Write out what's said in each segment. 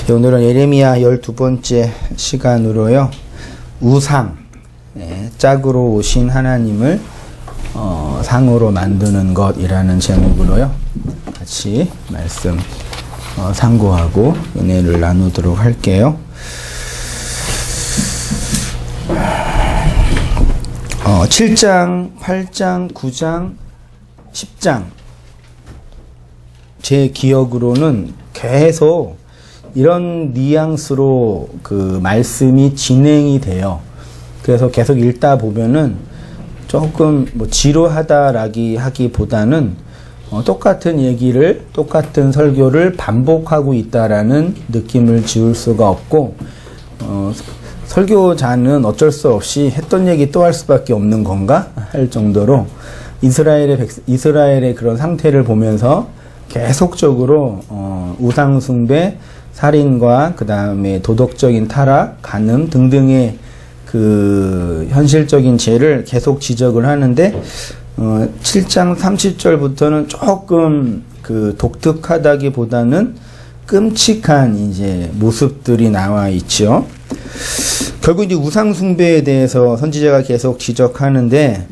오늘은 예레미야 12번째 시간으로요. 우상, 짝으로 오신 하나님을 상으로 만드는 것이라는 제목으로요. 같이 말씀 상고하고 은혜를 나누도록 할게요. 7장, 8장, 9장, 10장 제 기억으로는 계속 이런 뉘앙스로 그 말씀이 진행이 돼요. 그래서 계속 읽다 보면은 조금 지루하다라기보다는 똑같은 얘기를, 똑같은 설교를 반복하고 있다라는 느낌을 지울 수가 없고, 설교자는 어쩔 수 없이 했던 얘기 또 할 수밖에 없는 건가 할 정도로 이스라엘의 그런 상태를 보면서 계속적으로 우상 숭배, 살인과 그 다음에 도덕적인 타락, 간음 등등의 그 현실적인 죄를 계속 지적을 하는데 7장 30절부터는 조금 그 독특하다기보다는 끔찍한 이제 모습들이 나와 있죠. 결국 이제 우상 숭배에 대해서 선지자가 계속 지적하는데,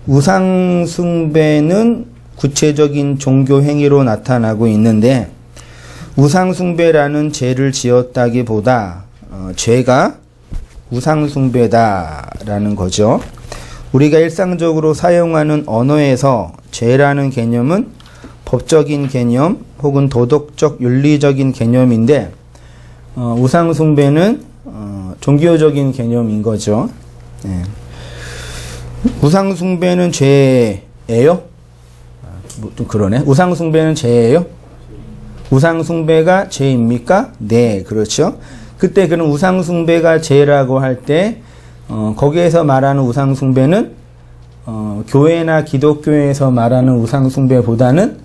우상 숭배는 구체적인 종교 행위로 나타나고 있는데, 우상 숭배라는 죄를 지었다기보다 죄가 우상 숭배다라는 거죠. 우리가 일상적으로 사용하는 언어에서 죄라는 개념은 법적인 개념 혹은 도덕적 윤리적인 개념인데, 우상 숭배는 종교적인 개념인 거죠. 우상 숭배는 죄예요? 좀 그러네. 우상 숭배는 죄예요? 우상 숭배가 죄입니까? 네, 그렇죠. 그때 그런 우상 숭배가 죄라고 할 때 거기에서 말하는 우상 숭배는 교회나 기독교에서 말하는 우상 숭배보다는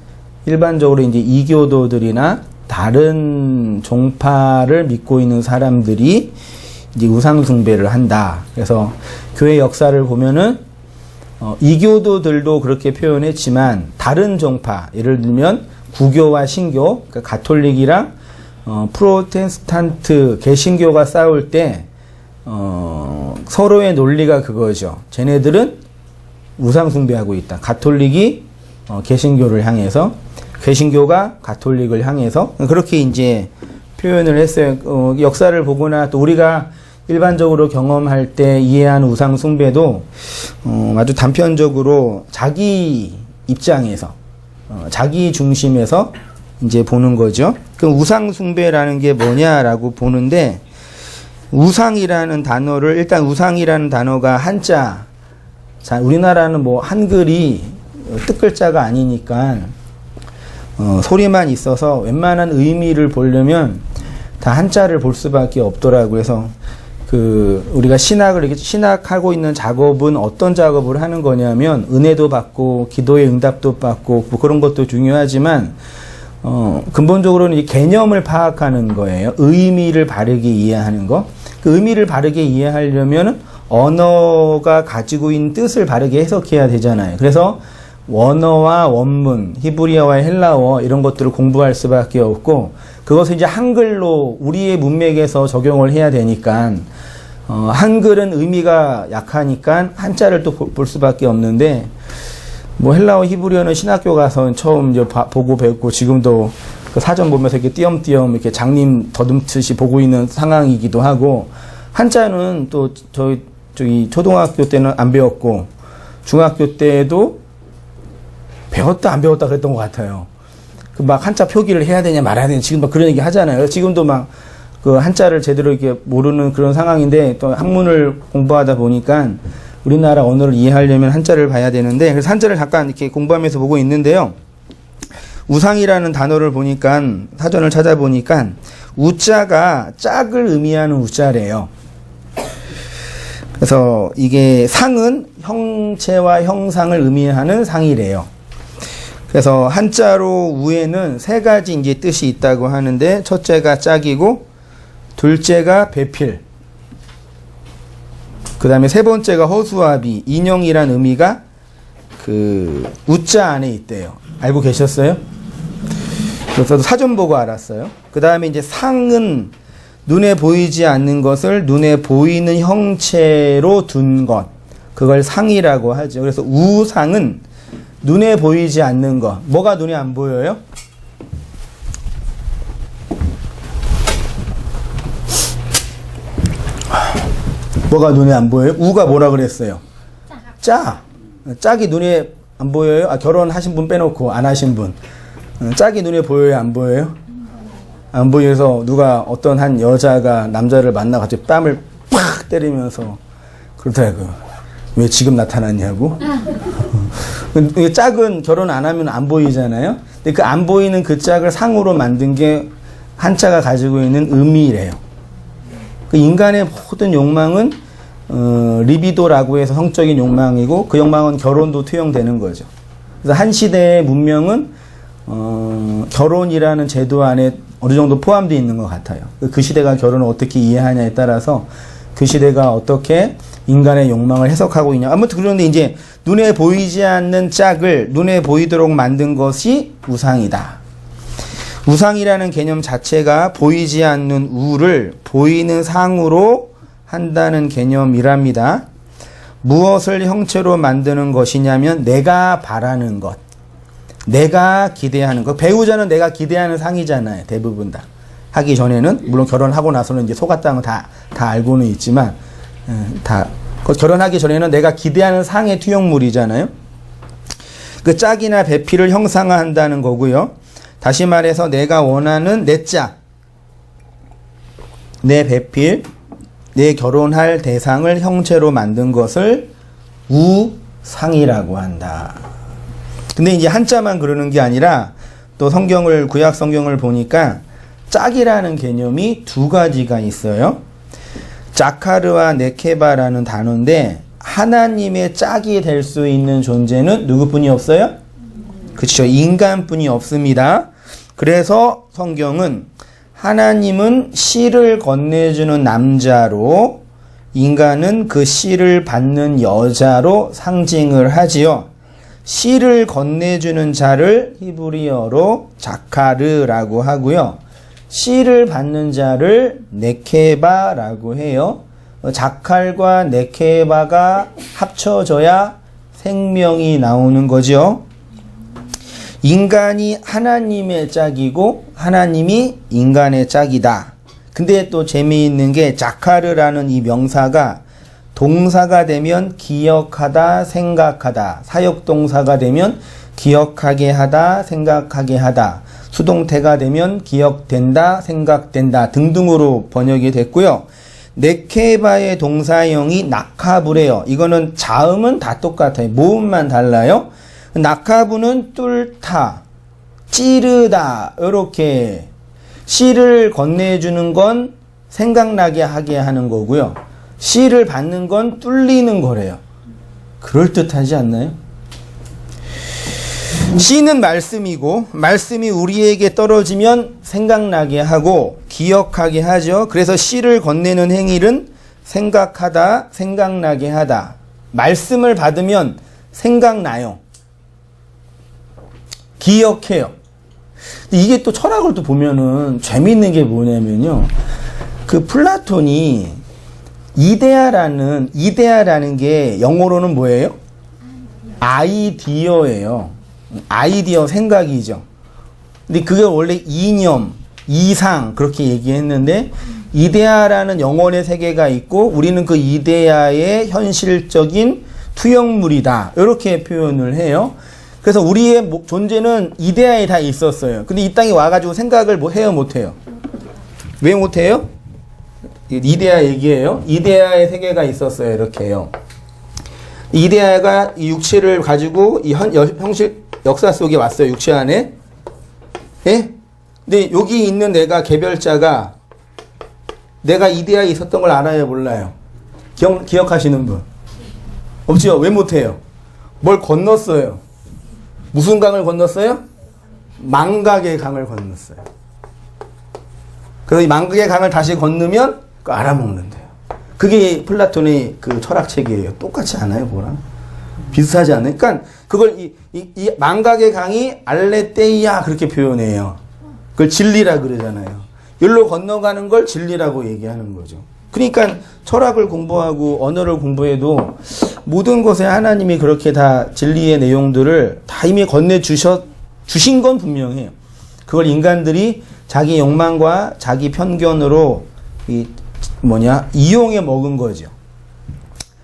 일반적으로 이제 이교도들이나 다른 종파를 믿고 있는 사람들이 이제 우상 숭배를 한다. 그래서 교회 역사를 보면은 이교도들도 그렇게 표현했지만 다른 종파, 예를 들면 구교와 신교, 그러니까 가톨릭이랑 프로테스탄트 개신교가 싸울 때 서로의 논리가 그거죠. 쟤네들은 우상 숭배하고 있다. 가톨릭이 개신교를 향해서, 개신교가 가톨릭을 향해서 그렇게 이제 표현을 했어요. 역사를 보거나 또 우리가 일반적으로 경험할 때 이해하는 우상 숭배도 아주 단편적으로 자기 입장에서 자기 중심에서 이제 보는 거죠. 그럼 우상 숭배라는 게 뭐냐라고 보는데, 우상이라는 단어를, 일단 우상이라는 단어가 한자, 자, 우리나라는 뭐 한글이 뜻글자가 아니니까 소리만 있어서 웬만한 의미를 보려면 다 한자를 볼 수밖에 없더라고요. 그래서 우리가 이렇게 신학하고 있는 작업은 어떤 작업을 하는 거냐면, 은혜도 받고 기도의 응답도 받고 뭐 그런 것도 중요하지만 근본적으로는 이 개념을 파악하는 거예요. 의미를 바르게 이해하는 거. 그 의미를 바르게 이해하려면 언어가 가지고 있는 뜻을 바르게 해석해야 되잖아요. 그래서 원어와 원문, 히브리어와 헬라어 이런 것들을 공부할 수밖에 없고, 그것을 이제 한글로 우리의 문맥에서 적용을 해야 되니까 한글은 의미가 약하니까 한자를 또 볼 수밖에 없는데, 뭐 헬라어, 히브리어는 신학교 가서 처음 이제 보고 배웠고, 지금도 그 사전 보면서 이렇게 띄엄띄엄 이렇게 장님 더듬듯이 보고 있는 상황이기도 하고, 한자는 또 저희 초등학교 때는 안 배웠고 중학교 때도 배웠다 안 배웠다 그랬던 것 같아요. 그 막 한자 표기를 해야 되냐 말아야 되냐 지금 막 그런 얘기 하잖아요. 지금도 막 그 한자를 제대로 이렇게 모르는 그런 상황인데, 또 한문을 공부하다 보니까 우리나라 언어를 이해하려면 한자를 봐야 되는데, 그래서 한자를 잠깐 이렇게 공부하면서 보고 있는데요. 우상이라는 단어를 보니까, 사전을 찾아보니까 우자가 짝을 의미하는 우자래요. 그래서 이게 상은 형체와 형상을 의미하는 상이래요. 그래서 한자로 우에는 세 가지 이제 뜻이 있다고 하는데, 첫째가 짝이고, 둘째가 배필, 그 다음에 세 번째가 허수아비, 인형이란 의미가 그 우자 안에 있대요. 알고 계셨어요? 그래서 사전 보고 알았어요. 그 다음에 이제 상은 눈에 보이지 않는 것을 눈에 보이는 형체로 둔 것. 그걸 상이라고 하죠. 그래서 우상은 눈에 보이지 않는 것. 뭐가 눈에 안 보여요? 뭐가 눈에 안 보여요? 우가 뭐라 그랬어요? 짝. 짝이 눈에 안 보여요? 아, 결혼하신 분 빼놓고 안 하신 분. 짝이 눈에 보여요? 안 보여요? 안 보여서 누가 어떤 한 여자가 남자를 만나 갑자기 뺨을 팍 때리면서 그러더라고요. 왜 지금 나타났냐고? 짝은 결혼 안 하면 안 보이잖아요? 근데 그 안 보이는 그 짝을 상으로 만든 게 한자가 가지고 있는 의미래요. 그 인간의 모든 욕망은 리비도라고 해서 성적인 욕망이고 그 욕망은 결혼도 투영되는 거죠. 그래서 한 시대의 문명은 결혼이라는 제도 안에 어느 정도 포함되어 있는 것 같아요. 그 시대가 결혼을 어떻게 이해하냐에 따라서 그 시대가 어떻게 인간의 욕망을 해석하고 있냐. 아무튼 그런데 이제 눈에 보이지 않는 짝을 눈에 보이도록 만든 것이 우상이다. 우상이라는 개념 자체가 보이지 않는 우를 보이는 상으로 한다는 개념이랍니다. 무엇을 형체로 만드는 것이냐면 내가 바라는 것, 내가 기대하는 것. 배우자는 내가 기대하는 상이잖아요. 대부분 다. 하기 전에는 물론 결혼하고 나서는 이제 속았다는 거 다 알고는 있지만 결혼하기 전에는 내가 기대하는 상의 투영물이잖아요. 그 짝이나 배필을 형상화한다는 거고요. 다시 말해서 내가 원하는 내 짝, 내 배필, 내 결혼할 대상을 형체로 만든 것을 우상이라고 한다. 근데 이제 한자만 그러는 게 아니라 또 구약 성경을 보니까 짝이라는 개념이 두 가지가 있어요. 자카르와 네케바라는 단어인데 하나님의 짝이 될 수 있는 존재는 누구뿐이 없어요? 그렇죠. 인간뿐이 없습니다. 그래서 성경은 하나님은 씨를 건네주는 남자로 인간은 그 씨를 받는 여자로 상징을 하지요. 씨를 건네주는 자를 히브리어로 자카르라고 하고요. 씨를 받는 자를 네케바라고 해요. 자칼과 네케바가 합쳐져야 생명이 나오는 거죠. 인간이 하나님의 짝이고 하나님이 인간의 짝이다. 근데 또 재미있는 게 자카르라는 이 명사가 동사가 되면 기억하다, 생각하다. 사역동사가 되면 기억하게 하다, 생각하게 하다. 수동태가 되면 기억된다, 생각된다 등등으로 번역이 됐고요. 네케바의 동사형이 낙하부래요. 이거는 자음은 다 똑같아요. 모음만 달라요. 낙하부는 뚫다, 찌르다 이렇게 씨를 건네주는 건 생각나게 하게 하는 거고요. 씨를 받는 건 뚫리는 거래요. 그럴듯하지 않나요? 씨는 말씀이고 말씀이 우리에게 떨어지면 생각나게 하고 기억하게 하죠. 그래서 씨를 건네는 행위는 생각하다, 생각나게 하다. 말씀을 받으면 생각나요. 기억해요. 이게 또 철학을 또 보면은 재미있는 게 뭐냐면요. 그 플라톤이 이데아라는 게 영어로는 뭐예요? 아이디어예요. 아이디어 생각이죠. 근데 그게 원래 이념, 이상 그렇게 얘기했는데 이데아라는 영혼의 세계가 있고 우리는 그 이데아의 현실적인 투영물이다. 이렇게 표현을 해요. 그래서 우리의 존재는 이데아에 다 있었어요. 근데 이 땅에 와가지고 생각을 해요, 못해요? 왜 못해요? 이데아 얘기예요. 이데아의 세계가 있었어요. 이렇게 해요. 이데아가 이 육체를 가지고 이 형식 역사 속에 왔어요. 육체 안에. 예? 근데 여기 있는 내가 개별자가 내가 이데아에 있었던 걸 알아요, 몰라요? 기억하시는 분? 없죠? 왜 못해요? 뭘 건넜어요? 무슨 강을 건넜어요? 망각의 강을 건넜어요. 그래서 이 망각의 강을 다시 건너면 알아먹는데요. 그게 플라톤의 그 철학책이에요. 똑같지 않아요, 뭐랑? 비슷하지 않아요? 그러니까 그걸 이 망각의 강이 알레테이아 그렇게 표현해요. 그걸 진리라 그러잖아요. 여기로 건너가는 걸 진리라고 얘기하는 거죠. 그러니까 철학을 공부하고 언어를 공부해도 모든 것에 하나님이 그렇게 다 진리의 내용들을 다 이미 주신 건 분명해요. 그걸 인간들이 자기 욕망과 자기 편견으로 이용해 먹은 거죠.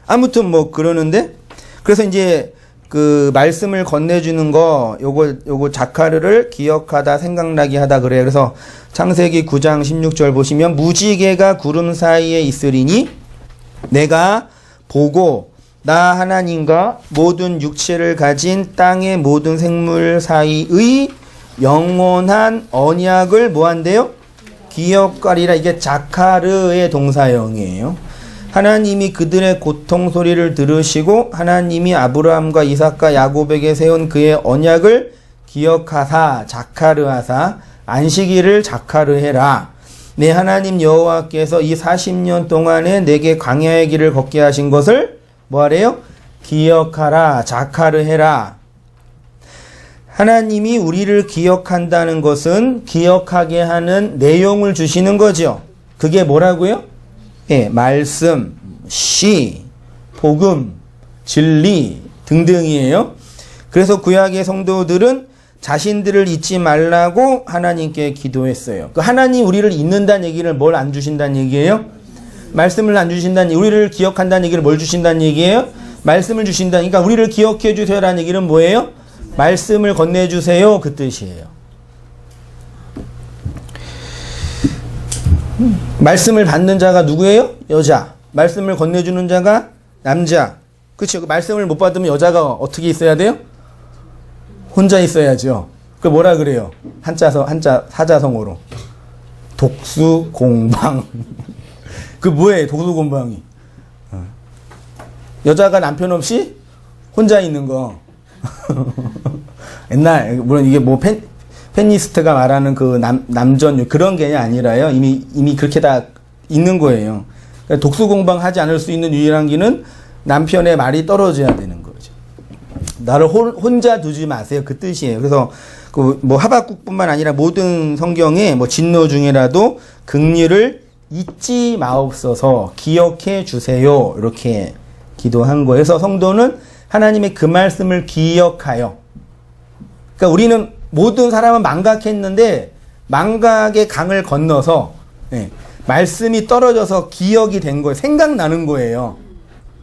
아무튼 뭐 그러는데, 그래서 이제 그 말씀을 건네주는 거, 요거 자카르를 기억하다, 생각나게 하다 그래요. 그래서 창세기 9장 16절 보시면, 무지개가 구름 사이에 있으리니 내가 보고 나 하나님과 모든 육체를 가진 땅의 모든 생물 사이의 영원한 언약을 뭐한대요? 기억하리라. 이게 자카르의 동사형이에요. 하나님이 그들의 고통 소리를 들으시고 하나님이 아브라함과 이삭과 야곱에게 세운 그의 언약을 기억하사, 자카르하사, 안식일을 자카르해라. 내 하나님 여호와께서 이 40년 동안에 내게 광야의 길을 걷게 하신 것을 뭐하래요? 기억하라, 자카르해라. 하나님이 우리를 기억한다는 것은 기억하게 하는 내용을 주시는 거죠. 그게 뭐라고요? 예, 말씀, 시, 복음, 진리 등등이에요. 그래서 구약의 성도들은 자신들을 잊지 말라고 하나님께 기도했어요. 그 하나님 우리를 잊는다는 얘기를 뭘 안 주신다는 얘기예요? 말씀을 안 주신다는, 우리를 기억한다는 얘기를 뭘 주신다는 얘기예요? 말씀을 주신다니까. 그러니까 우리를 기억해 주세요라는 얘기는 뭐예요? 말씀을 건네주세요, 그 뜻이에요. 말씀을 받는 자가 누구예요? 여자. 말씀을 건네주는 자가 남자. 그렇죠? 그 말씀을 못 받으면 여자가 어떻게 있어야 돼요? 혼자 있어야죠. 그 뭐라 그래요? 한자 사자성어로. 독수공방. 그 뭐예요? 독수공방이. 여자가 남편 없이 혼자 있는 거. 옛날, 물론 이게 뭐 페니스트가 말하는 그 남전 그런 게 아니라요. 이미 그렇게 다 있는 거예요. 그러니까 독수공방 하지 않을 수 있는 유일한 길은 남편의 말이 떨어져야 되는 거죠. 나를 혼자 두지 마세요. 그 뜻이에요. 그래서 그 뭐 하박국뿐만 아니라 모든 성경에 뭐 진노 중에라도 긍휼을 잊지 마옵소서, 기억해 주세요. 이렇게 기도한 거예요. 그래서 성도는 하나님의 그 말씀을 기억하여. 그러니까 우리는 모든 사람은 망각했는데 망각의 강을 건너서 말씀이 떨어져서 기억이 된 거예요. 생각나는 거예요.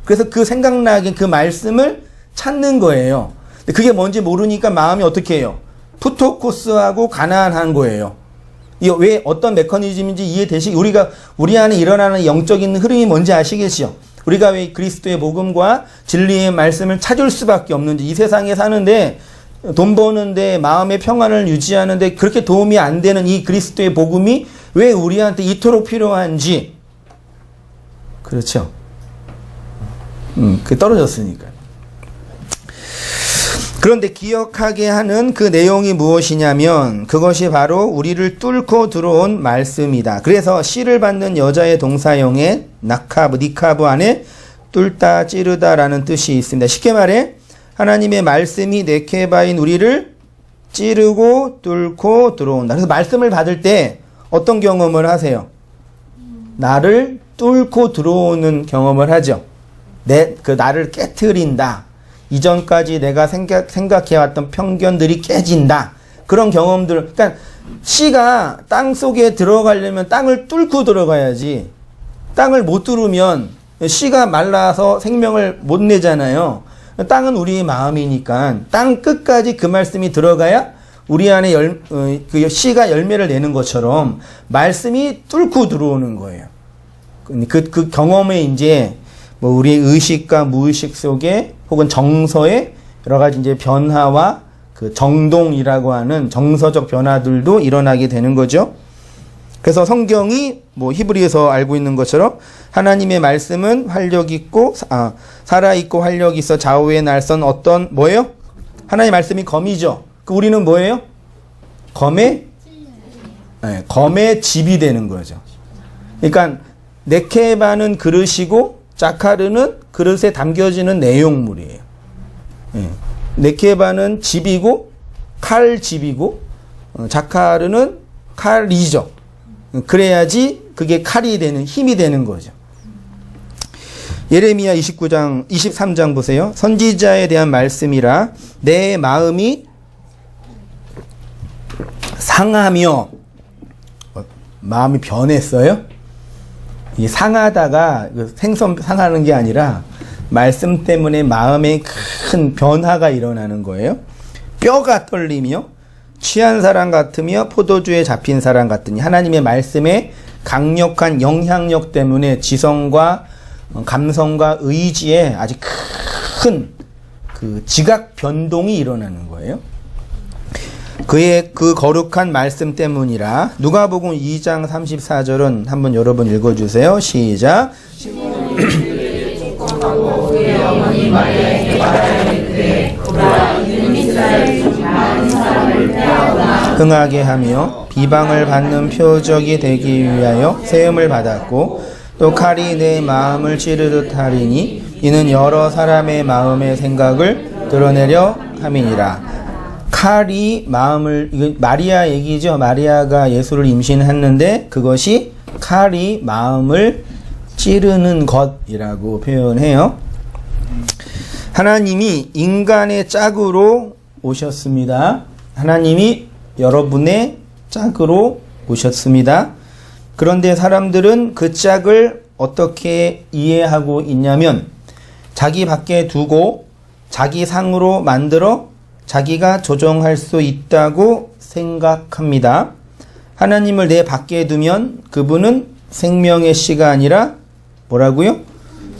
그래서 그 생각나게 그 말씀을 찾는 거예요. 근데 그게 뭔지 모르니까 마음이 어떻게 해요? 푸토코스하고 가난한 거예요. 이게 왜 어떤 메커니즘인지 이해되시기, 우리 안에 일어나는 영적인 흐름이 뭔지 아시겠죠? 우리가 왜 그리스도의 복음과 진리의 말씀을 찾을 수밖에 없는지, 이 세상에 사는데 돈 버는데 마음의 평안을 유지하는데 그렇게 도움이 안 되는 이 그리스도의 복음이 왜 우리한테 이토록 필요한지. 그렇죠. 그게 떨어졌으니까요. 그런데 기억하게 하는 그 내용이 무엇이냐면 그것이 바로 우리를 뚫고 들어온 말씀이다. 그래서 씨를 받는 여자의 동사형에 니카브 안에 뚫다, 찌르다라는 뜻이 있습니다. 쉽게 말해 하나님의 말씀이 네케바인 우리를 찌르고 뚫고 들어온다. 그래서 말씀을 받을 때 어떤 경험을 하세요? 나를 뚫고 들어오는 경험을 하죠. 나를 깨트린다. 이전까지 내가 생각해왔던 편견들이 깨진다. 그런 경험들. 그러니까 씨가 땅 속에 들어가려면 땅을 뚫고 들어가야지. 땅을 못 뚫으면 씨가 말라서 생명을 못 내잖아요. 땅은 우리의 마음이니까 땅 끝까지 그 말씀이 들어가야 우리 안에 그 씨가 열매를 내는 것처럼 말씀이 뚫고 들어오는 거예요. 그 경험에 이제 뭐 우리의 의식과 무의식 속에 혹은 정서의 여러 가지 이제 변화와 그 정동이라고 하는 정서적 변화들도 일어나게 되는 거죠. 그래서 성경이 뭐 히브리에서 알고 있는 것처럼 하나님의 말씀은 살아있고 활력이 있어 좌우에 날선 어떤 뭐예요? 하나님의 말씀이 검이죠. 우리는 뭐예요? 검의 집이 되는 거죠. 그러니까 네케바는 그릇이고 자카르는 그릇에 담겨지는 내용물이에요. 네케바는 집이고 칼집이고 자카르는 칼이죠. 그래야지 그게 칼이 되는, 힘이 되는 거죠. 예레미야 23장 보세요. 선지자에 대한 말씀이라 내 마음이 상하며, 마음이 변했어요? 이 상하다가 생선 상하는 게 아니라 말씀 때문에 마음에 큰 변화가 일어나는 거예요. 뼈가 떨리며 취한 사람 같으며 포도주에 잡힌 사람 같으니, 하나님의 말씀에 강력한 영향력 때문에 지성과 감성과 의지에 아주 큰 그 지각 변동이 일어나는 거예요. 그의 그 거룩한 말씀 때문이라. 누가복음 2장 34절은 한번 여러분 읽어주세요. 시작. 흥하게 하며 비방을 받는 표적이 되기 위하여 세움을 받았고, 또 칼이 내 마음을 찌르듯 하리니 이는 여러 사람의 마음의 생각을 드러내려 함이니라. 칼이 마음을, 이거 마리아 얘기죠. 마리아가 예수를 임신했는데 그것이 칼이 마음을 찌르는 것이라고 표현해요. 하나님이 인간의 짝으로 오셨습니다. 하나님이 여러분의 짝으로 오셨습니다. 그런데 사람들은 그 짝을 어떻게 이해하고 있냐면, 자기 밖에 두고 자기 상으로 만들어 자기가 조정할 수 있다고 생각합니다. 하나님을 내 밖에 두면 그분은 생명의 씨가 아니라 뭐라고요?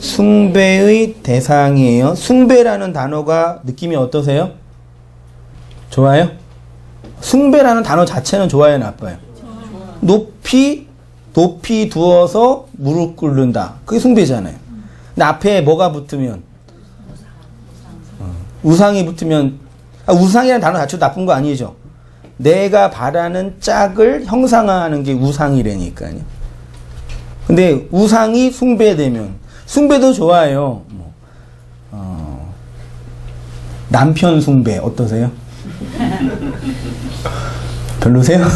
숭배의 대상이에요. 숭배라는 단어가 느낌이 어떠세요? 좋아요? 숭배라는 단어 자체는 좋아요, 나빠요? 높이 두어서 무릎 꿇는다. 그게 숭배잖아요. 근데 앞에 뭐가 붙으면? 우상이 붙으면, 우상이라는 단어 자체도 나쁜 거 아니죠? 내가 바라는 짝을 형상화하는 게 우상이라니까요. 근데 우상이 숭배되면, 숭배도 좋아요. 남편 숭배 어떠세요? 별로세요?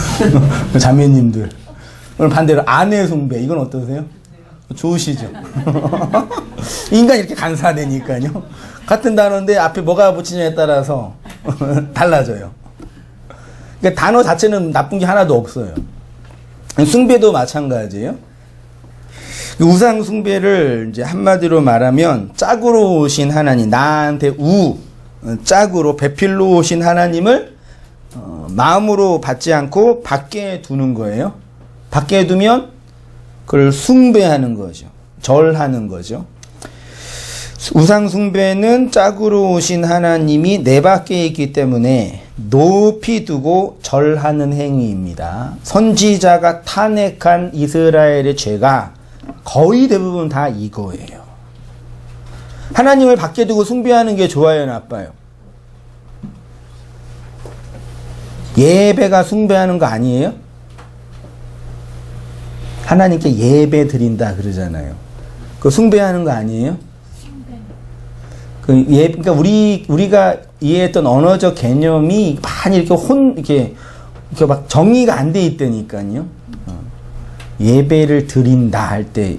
자매님들. 오늘 반대로 아내 숭배, 이건 어떠세요? 좋으시죠? 인간이 이렇게 간사되니까요. 같은 단어인데 앞에 뭐가 붙이냐에 따라서 달라져요. 그러니까 단어 자체는 나쁜 게 하나도 없어요. 숭배도 마찬가지예요. 우상 숭배를 이제 한마디로 말하면 짝으로 오신 하나님, 나한테 짝으로 배필로 오신 하나님을 마음으로 받지 않고 밖에 두는 거예요. 밖에 두면 그걸 숭배하는 거죠. 절하는 거죠. 우상 숭배는 짝으로 오신 하나님이 내 밖에 있기 때문에 높이 두고 절하는 행위입니다. 선지자가 탄핵한 이스라엘의 죄가 거의 대부분 다 이거예요. 하나님을 밖에 두고 숭배하는 게 좋아요, 나빠요? 예배가 숭배하는 거 아니에요? 하나님께 예배 드린다 그러잖아요. 그거 숭배하는 거 아니에요? 그러니까 우리가 이해했던 언어적 개념이 많이 이렇게 막 정의가 안 돼 있다니까요. 예배를 드린다 할 때,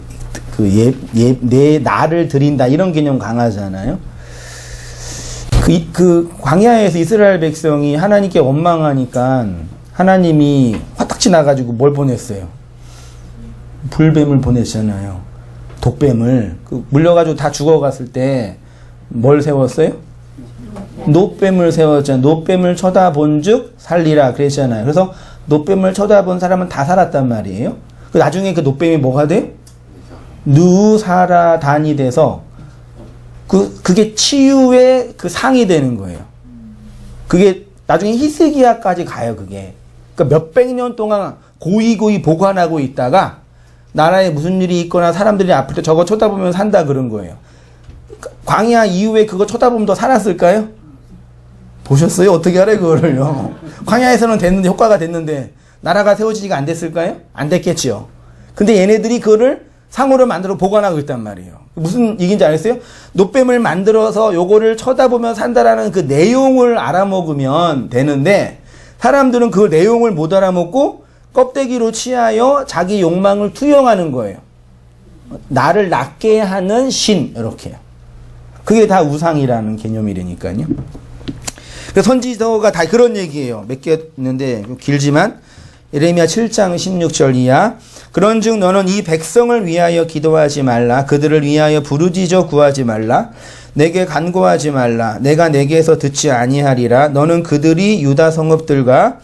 내 나를 드린다 이런 개념 강하잖아요. 그 광야에서 이스라엘 백성이 하나님께 원망하니까 하나님이 화딱지 나가지고 뭘 보냈어요? 불뱀을 보냈잖아요. 독뱀을. 물려가지고 다 죽어갔을 때 뭘 세웠어요? 노뱀을 세웠잖아요. 노뱀을 쳐다본 즉 살리라 그랬잖아요. 그래서 노뱀을 쳐다본 사람은 다 살았단 말이에요. 나중에 그 노뱀이 뭐가 돼? 누사라단이 돼서 그게 치유의 그 상이 되는 거예요. 그게 나중에 히스기야까지 가요, 그게. 그러니까 몇백 년 동안 고이 보관하고 있다가 나라에 무슨 일이 있거나 사람들이 아플 때 저거 쳐다보면 산다 그런 거예요. 광야 이후에 그거 쳐다보면 더 살았을까요? 보셨어요? 어떻게 하래 그거를요? 광야에서는 됐는데, 효과가 됐는데 나라가 세워지지가 안 됐을까요? 안 됐겠지요. 근데 얘네들이 그거를 상으로 만들어 보관하고 있단 말이에요. 무슨 얘기인지 알겠어요? 노뱀을 만들어서 요거를 쳐다보면 산다라는 그 내용을 알아먹으면 되는데, 사람들은 그 내용을 못 알아먹고 껍데기로 취하여 자기 욕망을 투영하는 거예요. 나를 낫게 하는 신, 이렇게요. 그게 다 우상이라는 개념이라니까요. 선지서가 다 그런 얘기예요. 몇 개 있는데 길지만 예레미야 7장 16절 이하. 그런즉 너는 이 백성을 위하여 기도하지 말라. 그들을 위하여 부르짖어 구하지 말라. 내게 간구하지 말라. 내가 내게서 듣지 아니하리라. 너는 그들이 유다 성읍들과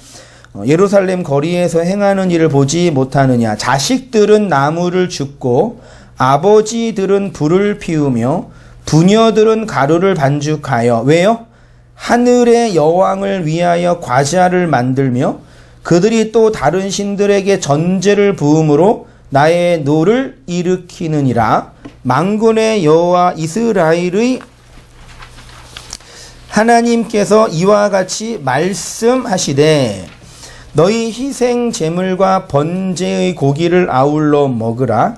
예루살렘 거리에서 행하는 일을 보지 못하느냐. 자식들은 나무를 줍고 아버지들은 불을 피우며 부녀들은 가루를 반죽하여. 왜요? 하늘의 여왕을 위하여 과자를 만들며 그들이 또 다른 신들에게 전제를 부음으로 나의 노를 일으키느니라. 만군의 여호와 이스라엘의 하나님께서 이와 같이 말씀하시되 너희 희생 제물과 번제의 고기를 아울러 먹으라.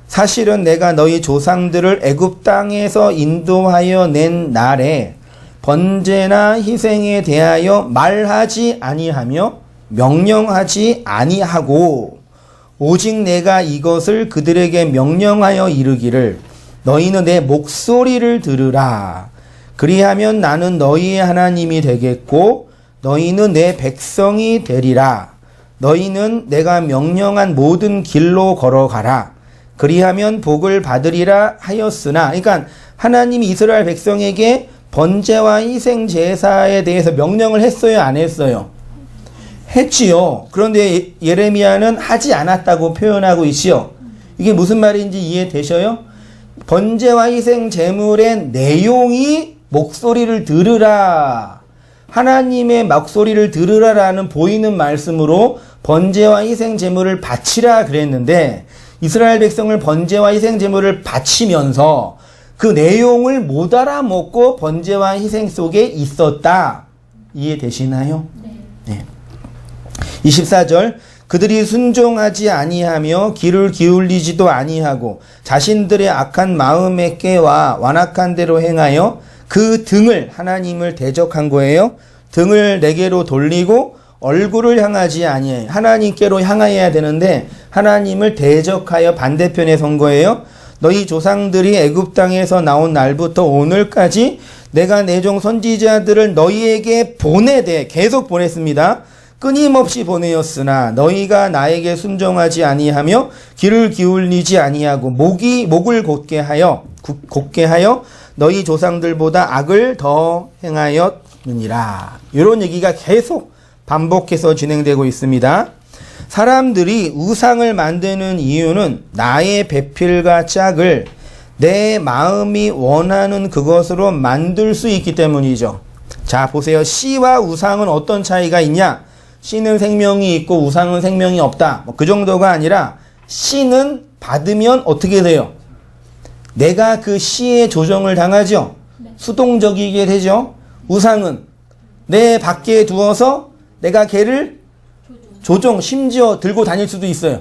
사실은 내가 너희 조상들을 애굽 땅에서 인도하여 낸 날에 번제나 희생에 대하여 말하지 아니하며 명령하지 아니하고 오직 내가 이것을 그들에게 명령하여 이르기를 너희는 내 목소리를 들으라. 그리하면 나는 너희의 하나님이 되겠고 너희는 내 백성이 되리라. 너희는 내가 명령한 모든 길로 걸어가라. 그리하면 복을 받으리라 하였으나, 그러니까 하나님이 이스라엘 백성에게 번제와 희생 제사에 대해서 명령을 했어요, 안 했어요? 했지요. 그런데 예레미야는 하지 않았다고 표현하고 있지요. 이게 무슨 말인지 이해되셔요? 번제와 희생 제물의 내용이 목소리를 들으라. 하나님의 목소리를 들으라라는 보이는 말씀으로 번제와 희생 제물을 바치라 그랬는데 이스라엘 백성을 번제와 희생 제물을 바치면서 그 내용을 못 알아먹고 번제와 희생 속에 있었다. 이해되시나요? 네. 24절 그들이 순종하지 아니하며 귀를 기울이지도 아니하고 자신들의 악한 마음에 깨와 완악한 대로 행하여 그 등을 하나님을 대적한 거예요. 등을 내게로 돌리고 얼굴을 향하지 아니해. 하나님께로 향하여야 되는데 하나님을 대적하여 반대편에 선 거예요. 너희 조상들이 애굽 땅에서 나온 날부터 오늘까지 내가 내 종 선지자들을 너희에게 보내되 계속 보냈습니다. 끊임없이 보내었으나 너희가 나에게 순종하지 아니하며 귀를 기울이지 아니하고 목을 곧게 하여 너희 조상들보다 악을 더 행하였느니라. 이런 얘기가 계속 반복해서 진행되고 있습니다. 사람들이 우상을 만드는 이유는 나의 배필과 짝을 내 마음이 원하는 그것으로 만들 수 있기 때문이죠. 자, 보세요. 씨와 우상은 어떤 차이가 있냐? 씨는 생명이 있고 우상은 생명이 없다. 그 정도가 아니라 씨는 받으면 어떻게 돼요? 내가 그 씨에 조정을 당하죠. 수동적이게 되죠. 우상은 내 밖에 두어서 내가 걔를 조정, 심지어 들고 다닐 수도 있어요.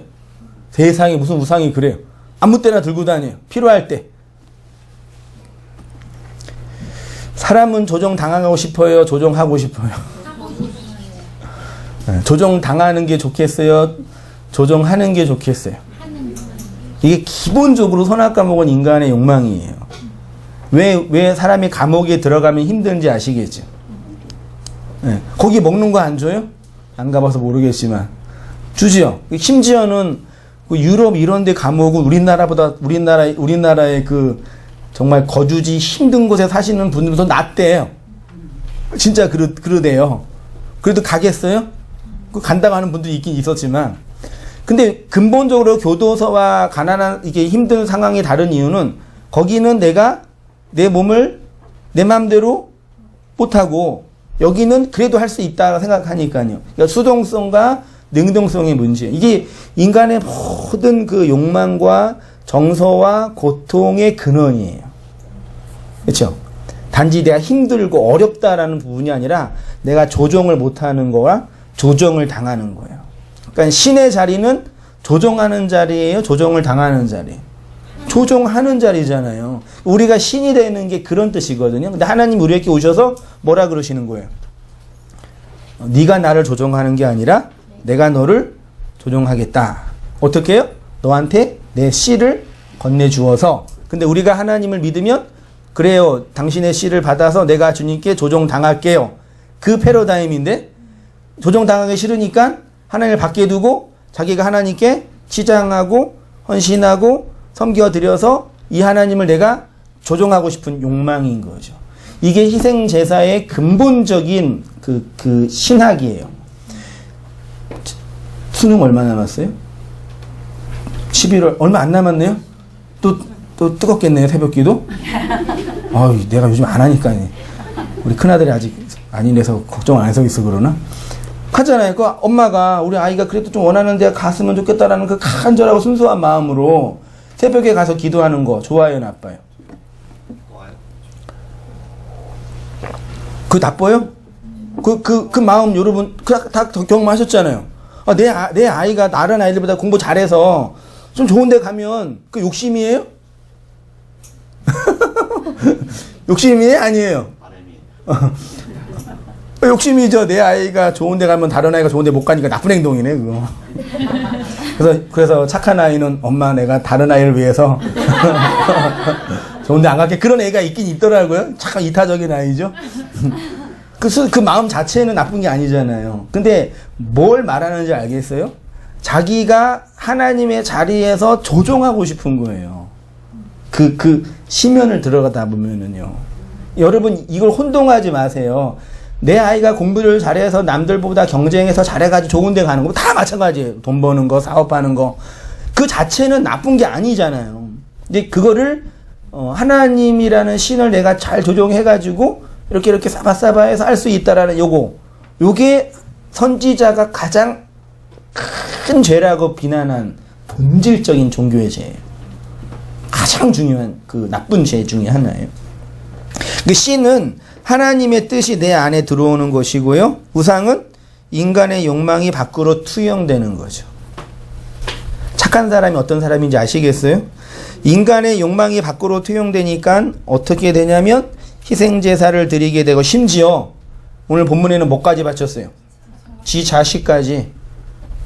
세상에 무슨 우상이 그래요. 아무 때나 들고 다녀요. 필요할 때. 사람은 조정 당하고 싶어요? 조정하고 싶어요? 조정 당하는 게 좋겠어요? 조정하는 게 좋겠어요? 이게 기본적으로 선악과 먹은 인간의 욕망이에요. 왜 사람이 감옥에 들어가면 힘든지 아시겠죠? 네. 거기 먹는 거 안 줘요? 안 가봐서 모르겠지만 주지요. 심지어는 그 유럽 이런 데 감옥은 우리나라의 그 정말 거주지 힘든 곳에 사시는 분들도 낫대요. 진짜 그러대요. 그래도 가겠어요? 간다고 하는 분들이 있긴 있었지만, 근데 근본적으로 교도소와 가난한 이게 힘든 상황이 다른 이유는 거기는 내가 내 몸을 내 마음대로 못하고 여기는 그래도 할 수 있다 생각하니까요. 그러니까 수동성과 능동성의 문제. 이게 인간의 모든 그 욕망과 정서와 고통의 근원이에요. 그렇죠? 단지 내가 힘들고 어렵다라는 부분이 아니라 내가 조정을 못하는 거와 조정을 당하는 거예요. 그러니까 신의 자리는 조정하는 자리예요? 조정을 당하는 자리예요? 조정하는 자리잖아요. 우리가 신이 되는 게 그런 뜻이거든요. 근데 하나님 우리에게 오셔서 뭐라 그러시는 거예요? 네가 나를 조정하는 게 아니라 내가 너를 조종하겠다. 어떻게 해요? 너한테 내 씨를 건네주어서. 근데 우리가 하나님을 믿으면 그래요. 당신의 씨를 받아서 내가 주님께 조종당할게요. 그 패러다임인데 조종당하기 싫으니까 하나님을 밖에 두고 자기가 하나님께 치장하고 헌신하고 섬겨드려서 이 하나님을 내가 조종하고 싶은 욕망인 거죠. 이게 희생제사의 근본적인 그 신학이에요. 수능 얼마 남았어요? 11월 얼마 안 남았네요? 또 뜨겁겠네요, 새벽기도? 아유, 내가 요즘 안 하니까. 우리 큰아들이 아직 아니래서 걱정 안 해서 있어 그러나? 하잖아요. 그 엄마가 우리 아이가 그래도 좀 원하는 데 갔으면 좋겠다라는 그 간절하고 순수한 마음으로 새벽에 가서 기도하는 거 좋아요, 나빠요? 그 나빠요? 그 마음 여러분 다 경험하셨잖아요. 내 아이가 다른 아이들보다 공부 잘해서 좀 좋은 데 가면 그 욕심이에요? 욕심이에요? 아니에요? 욕심이죠. 내 아이가 좋은 데 가면 다른 아이가 좋은 데 못 가니까 나쁜 행동이네, 그거. 그래서 착한 아이는 엄마 내가 다른 아이를 위해서 좋은 데 안 갈게. 그런 애가 있긴 있더라고요. 착한 이타적인 아이죠. 그 마음 자체는 나쁜 게 아니잖아요. 근데 뭘 말하는지 알겠어요? 자기가 하나님의 자리에서 조종하고 싶은 거예요. 그 심연을 들어가다 보면은요. 여러분 이걸 혼동하지 마세요. 내 아이가 공부를 잘해서 남들보다 경쟁해서 잘해가지고 좋은 데 가는 거 다 마찬가지예요. 돈 버는 거, 사업하는 거. 그 자체는 나쁜 게 아니잖아요. 근데 그거를 하나님이라는 신을 내가 잘 조종해가지고 이렇게 사바사바해서 할 수 있다라는 요게 선지자가 가장 큰 죄라고 비난한 본질적인 종교의 죄예요. 가장 중요한 그 나쁜 죄 중에 하나예요. 그 신은 하나님의 뜻이 내 안에 들어오는 것이고요. 우상은 인간의 욕망이 밖으로 투영되는 거죠. 착한 사람이 어떤 사람인지 아시겠어요? 인간의 욕망이 밖으로 투영되니까 어떻게 되냐면 희생제사를 드리게 되고 심지어 오늘 본문에는 뭐까지 바쳤어요? 지 자식까지.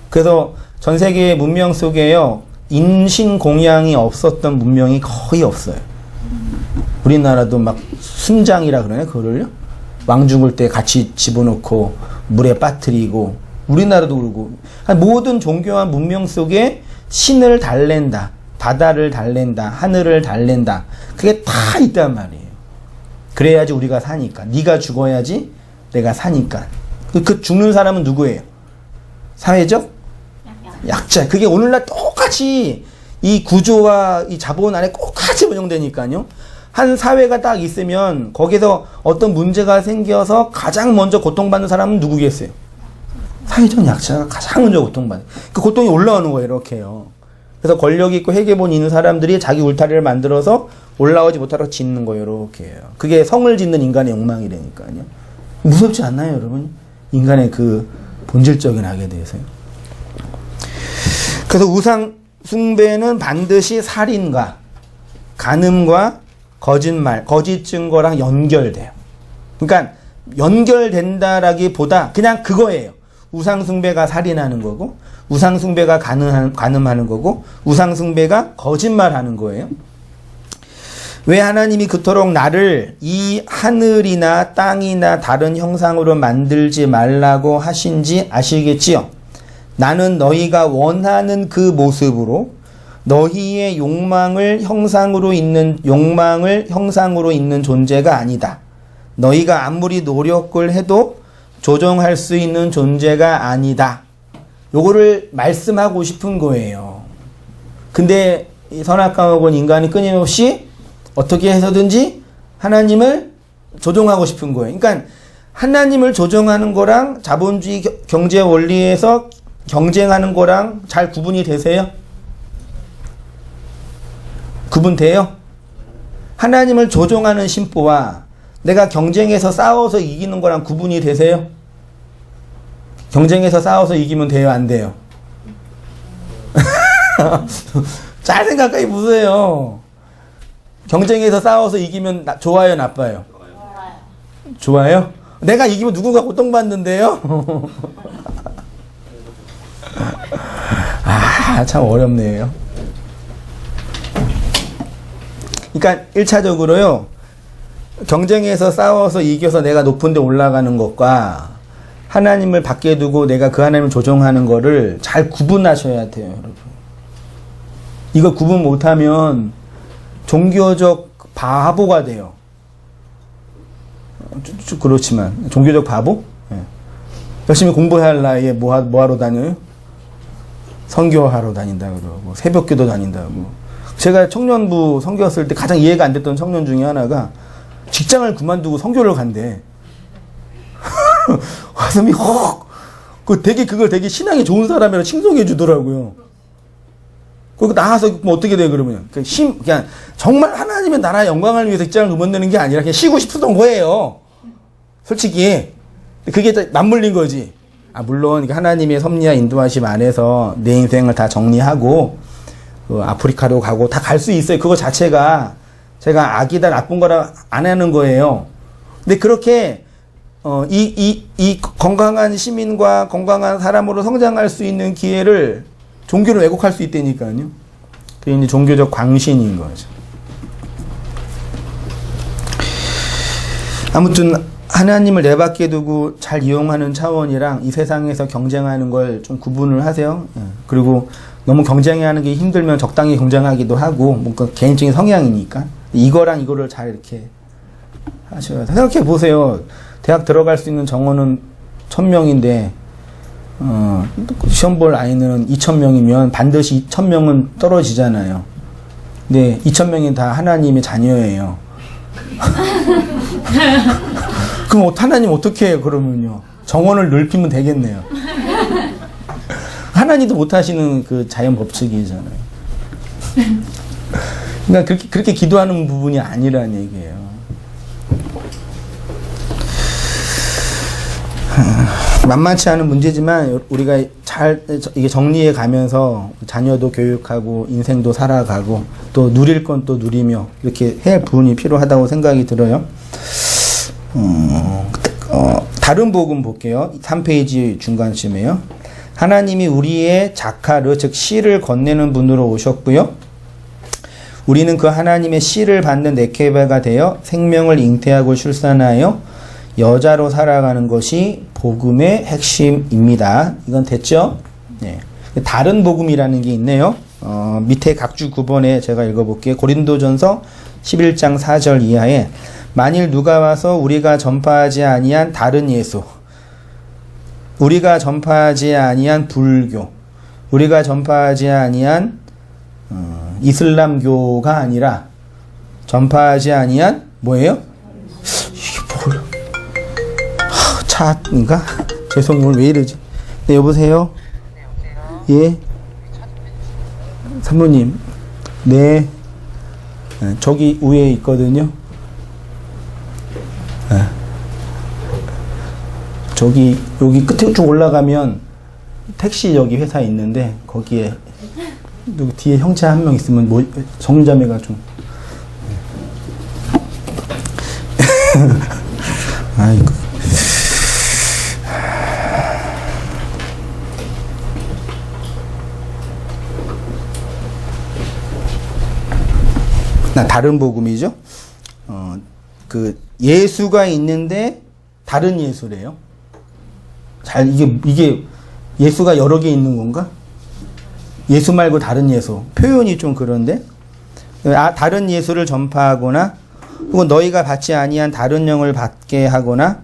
그래서 전 세계의 문명 속에요. 인신공양이 없었던 문명이 거의 없어요. 우리나라도 막 순장이라 그러네, 그거를요? 왕 죽을 때 같이 집어넣고 물에 빠뜨리고, 우리나라도 그러고, 모든 종교와 문명 속에 신을 달랜다, 바다를 달랜다, 하늘을 달랜다. 그게 다 있단 말이에요. 그래야지 우리가 사니까. 네가 죽어야지 내가 사니까. 그 죽는 사람은 누구예요? 사회적? 약자. 그게 오늘날 똑같이 이 구조와 이 자본 안에 똑같이 운영되니까요. 한 사회가 딱 있으면 거기서 어떤 문제가 생겨서 가장 먼저 고통받는 사람은 누구겠어요? 사회적 약자가 가장 먼저 고통받는. 그 고통이 올라오는 거예요, 이렇게요. 그래서 권력 있고 회계본 있는 사람들이 자기 울타리를 만들어서 올라오지 못하도록 짓는 거예요, 이렇게요. 그게 성을 짓는 인간의 욕망이라니까요. 무섭지 않나요, 여러분? 인간의 그 본질적인 악에 대해서요. 그래서 우상 숭배는 반드시 살인과 간음과 거짓말, 거짓 증거랑 연결돼요. 그러니까 연결된다라기보다 그냥 그거예요. 우상 숭배가 살인하는 거고, 우상 숭배가 간음하는 거고, 우상 숭배가 거짓말하는 거예요. 왜 하나님이 그토록 나를 이 하늘이나 땅이나 다른 형상으로 만들지 말라고 하신지 아시겠지요? 나는 너희가 원하는 그 모습으로 너희의 욕망을 형상으로 있는 존재가 아니다. 너희가 아무리 노력을 해도 조정할 수 있는 존재가 아니다. 요거를 말씀하고 싶은 거예요. 근데 이 선악과목은 인간이 끊임없이 어떻게 해서든지 하나님을 조종하고 싶은 거예요. 그러니까 하나님을 조종하는 거랑 자본주의 경제 원리에서 경쟁하는 거랑 잘 구분이 되세요? 구분돼요? 하나님을 조종하는 심보와 내가 경쟁에서 싸워서 이기는 거랑 구분이 되세요? 경쟁에서 싸워서 이기면 돼요? 안 돼요? 잘 생각해 보세요. 경쟁에서 싸워서 이기면 좋아요? 나빠요? 좋아요? 내가 이기면 누군가 고통받는데요? 참 어렵네요. 그러니까 1차적으로요. 경쟁에서 싸워서 이겨서 내가 높은 데 올라가는 것과 하나님을 밖에 두고 내가 그 하나님을 조정하는 거를 잘 구분하셔야 돼요, 여러분. 이거 구분 못하면 종교적 바보가 돼요. 그렇지만 종교적 바보? 네. 열심히 공부할 나이에 뭐하러 다녀요? 선교하러 다닌다 그러고 새벽기도 다닌다고. 제가 청년부 선교했을 때 가장 이해가 안 됐던 청년 중에 하나가 직장을 그만두고 선교를 간대. 가슴이 헉! 그걸 되게 신앙이 좋은 사람이라 칭송해 주더라고요. 그리고 나가서 뭐 어떻게 돼 그러면 그냥 정말 하나님의 나라의 영광을 위해서 직장을 그만두는 게 아니라 그냥 쉬고 싶었던 거예요. 솔직히 그게 맞물린 거지. 물론 하나님의 섭리와 인도하심 안에서 내 인생을 다 정리하고 아프리카로 가고 다 갈 수 있어요. 그거 자체가 제가 악이다 나쁜 거라 안 하는 거예요. 근데 그렇게 이 건강한 시민과 건강한 사람으로 성장할 수 있는 기회를 종교를 왜곡할 수 있다니까요. 그게 이제 종교적 광신인 거죠. 아무튼 하나님을 내 밖에 두고 잘 이용하는 차원이랑 이 세상에서 경쟁하는 걸 좀 구분을 하세요. 그리고 너무 경쟁하는 게 힘들면 적당히 경쟁하기도 하고, 뭔가 개인적인 성향이니까. 이거랑 이거를 잘 이렇게 하셔야 돼요. 생각해 보세요. 대학 들어갈 수 있는 정원은 1000명인데, 시험 볼 아이는 2000명이면 반드시 1000명은 떨어지잖아요. 근데 2000명이 다 하나님의 자녀예요. 그럼 하나님 어떻게 해요, 그러면요? 정원을 넓히면 되겠네요. 하나님도 못하시는 그 자연 법칙이잖아요. 그러니까 그렇게 기도하는 부분이 아니라는 얘기예요. 만만치 않은 문제지만 우리가 잘 이게 정리해 가면서 자녀도 교육하고 인생도 살아가고 또 누릴 건 또 누리며 이렇게 해야 할 부분이 필요하다고 생각이 들어요. 다른 복음 볼게요. 3페이지 중간쯤에요. 하나님이 우리의 자카르, 즉 씨를 건네는 분으로 오셨고요. 우리는 그 하나님의 씨를 받는 네케바가 되어 생명을 잉태하고 출산하여 여자로 살아가는 것이 복음의 핵심입니다. 이건 됐죠? 네. 다른 복음이라는 게 있네요. 밑에 각주 9번에 제가 읽어볼게요. 고린도전서 11장 4절 이하에 만일 누가 와서 우리가 전파하지 아니한 다른 예수, 우리가 전파하지 아니한 불교, 우리가 전파하지 아니한 이슬람교가 아니라 전파하지 아니한 뭐예요? 이게 뭐예요? 차인가? 죄송해요. 오늘 왜 이러지? 네, 여보세요? 예? 사모님. 네. 저기 위에 있거든요. 저기 여기 끝에 쭉 올라가면 택시 여기 회사 있는데 거기에 누구 뒤에 형제 한 명 있으면 뭐 정자매가 좀 아이고 나 다른 복음이죠. 그 예수가 있는데 다른 예수래요. 잘 이게 예수가 여러 개 있는 건가? 예수 말고 다른 예수. 표현이 좀 그런데 다른 예수를 전파하거나 혹은 너희가 받지 아니한 다른 영을 받게 하거나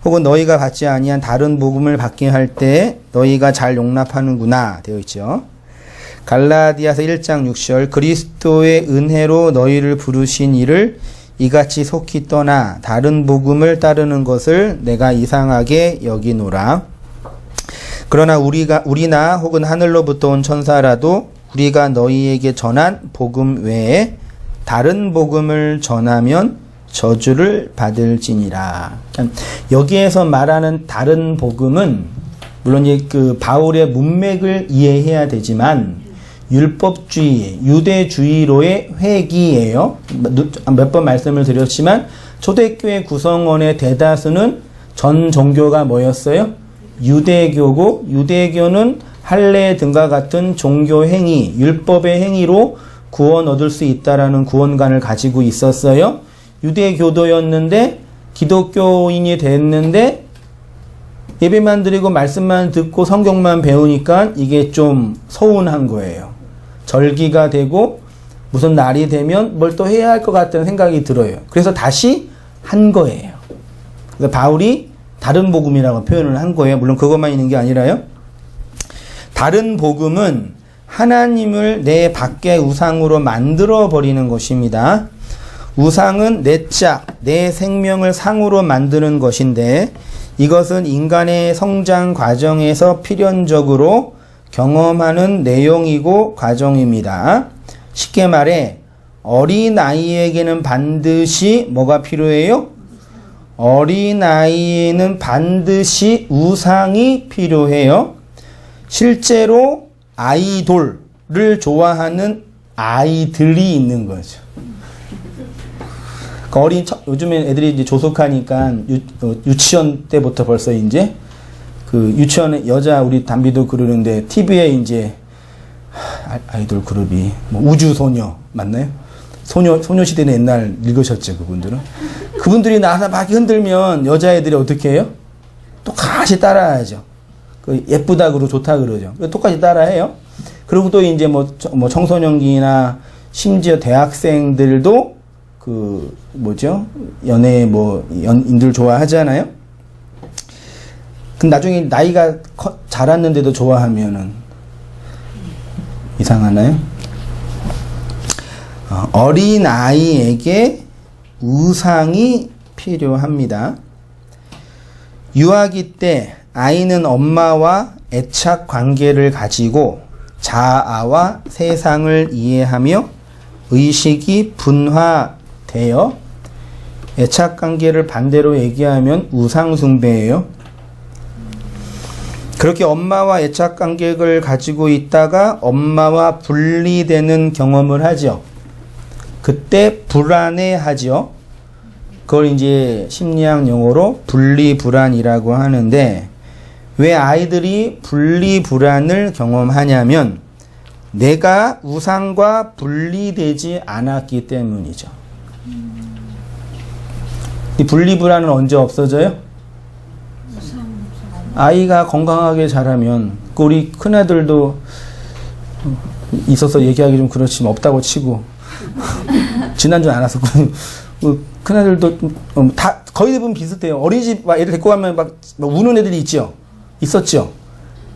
혹은 너희가 받지 아니한 다른 복음을 받게 할 때 너희가 잘 용납하는구나 되어 있죠. 갈라디아서 1장 6절 그리스도의 은혜로 너희를 부르신 이를 이같이 속히 떠나 다른 복음을 따르는 것을 내가 이상하게 여기노라. 그러나 우리나 혹은 하늘로부터 온 천사라도 우리가 너희에게 전한 복음 외에 다른 복음을 전하면 저주를 받을지니라. 여기에서 말하는 다른 복음은 물론 그 바울의 문맥을 이해해야 되지만 율법주의, 유대주의로의 회귀예요. 몇 번 말씀을 드렸지만 초대교회 구성원의 대다수는 전 종교가 뭐였어요? 유대교고 유대교는 할례 등과 같은 종교 행위, 율법의 행위로 구원 얻을 수 있다라는 구원관을 가지고 있었어요. 유대교도였는데 기독교인이 됐는데 예배만 드리고 말씀만 듣고 성경만 배우니까 이게 좀 서운한 거예요. 절기가 되고 무슨 날이 되면 뭘 또 해야 할 것 같다는 생각이 들어요. 그래서 다시 한 거예요. 그래서 바울이 다른 복음이라고 표현을 한 거예요. 물론 그것만 있는 게 아니라요. 다른 복음은 하나님을 내 밖의 우상으로 만들어 버리는 것입니다. 우상은 내 짝, 내 생명을 상으로 만드는 것인데 이것은 인간의 성장 과정에서 필연적으로 경험하는 내용이고 과정입니다. 쉽게 말해 어린아이에게는 반드시 뭐가 필요해요? 어린아이에는 반드시 우상이 필요해요. 실제로 아이돌을 좋아하는 아이들이 있는 거죠. 요즘에 애들이 이제 조숙하니까 유치원 때부터 벌써 이제 그 유치원에 여자 우리 담비도 그러는데 TV에 이제 아이돌 그룹이 뭐 우주소녀 맞나요? 소녀시대는 옛날 읽으셨죠 그분들은. 그분들이 나와서 막 흔들면 여자애들이 어떻게 해요? 똑같이 따라하죠. 그 예쁘다 그러고 좋다 그러죠. 똑같이 따라해요. 그리고 또 이제 뭐 청소년기나 심지어 대학생들도 그 뭐죠? 연애 연인들 좋아하잖아요. 근데 나중에 나이가 자랐는데도 좋아하면은 이상하나요? 어린 아이에게 우상이 필요합니다. 유아기 때 아이는 엄마와 애착 관계를 가지고 자아와 세상을 이해하며 의식이 분화되어 애착 관계를 반대로 얘기하면 우상 숭배예요. 그렇게 엄마와 애착 관계를 가지고 있다가 엄마와 분리되는 경험을 하죠. 그때 불안해하죠. 그걸 이제 심리학 용어로 분리불안이라고 하는데 왜 아이들이 분리불안을 경험하냐면 내가 우상과 분리되지 않았기 때문이죠. 이 분리불안은 언제 없어져요? 아이가 건강하게 자라면 우리 큰아들도 있어서 얘기하기 좀 그렇지만 없다고 치고 지난주는 안 왔었거든요. 큰아들도 다 거의 대부분 비슷해요. 어린이집 막 애들 데리고 가면 막 우는 애들이 있죠. 있었죠.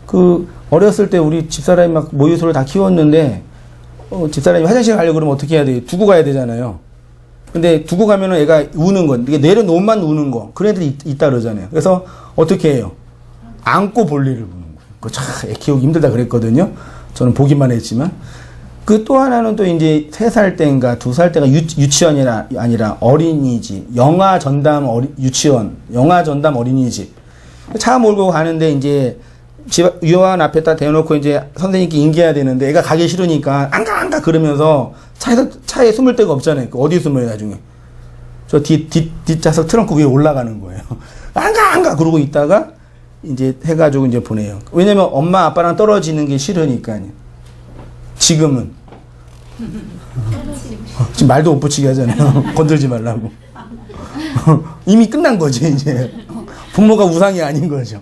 그 어렸을 때 우리 집사람이 막 모유수를 다 키웠는데 집사람이 화장실 가려고 그러면 어떻게 해야 돼요? 두고 가야 되잖아요. 근데 두고 가면은 애가 우는 거, 이게 내려놓으면 우는 거, 그런 애들이 있다 그러잖아요. 그래서 어떻게 해요? 안고 볼일을 보는 거예요. 그 참 애 키우기 힘들다 그랬거든요. 저는 보기만 했지만. 그 또 하나는 또 이제 3살 때인가 2살 때가 유치원이 아니라 어린이집, 영아 전담 유치원, 영아 전담 어린이집. 차 몰고 가는데 이제 유아원 앞에다 대놓고 이제 선생님께 인계해야 되는데 애가 가기 싫으니까 안 가 그러면서 차에 숨을 데가 없잖아요. 어디 숨어요 나중에? 저 뒷좌석 트렁크 위에 올라가는 거예요. 안 가 그러고 있다가 이제 해가지고 이제 보내요. 왜냐면 엄마 아빠랑 떨어지는 게 싫으니까요. 지금은 지금 말도 못 붙이게 하잖아요. 건들지 말라고. 이미 끝난 거지 이제. 부모가 우상이 아닌 거죠.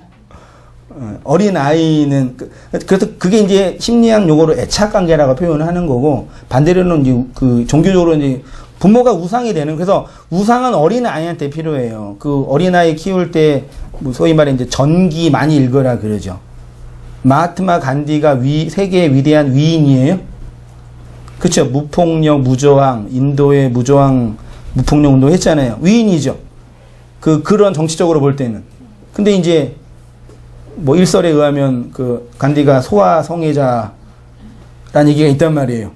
어린 아이는 그래서 그게 이제 심리학 용어로 애착관계라고 표현하는 거고 반대로는 이제 그 종교적으로 이제 부모가 우상이 되는 그래서 우상은 어린 아이한테 필요해요. 그 어린 아이 키울 때 뭐 소위 말해 이제 전기 많이 읽으라 그러죠. 마하트마 간디가 세계의 위대한 위인이에요. 그렇죠. 무폭력, 무저항, 인도의 무폭력 운동 했잖아요. 위인이죠. 그런 정치적으로 볼 때는. 근데 이제 뭐 일설에 의하면 그 간디가 소아 성애자라는 얘기가 있단 말이에요.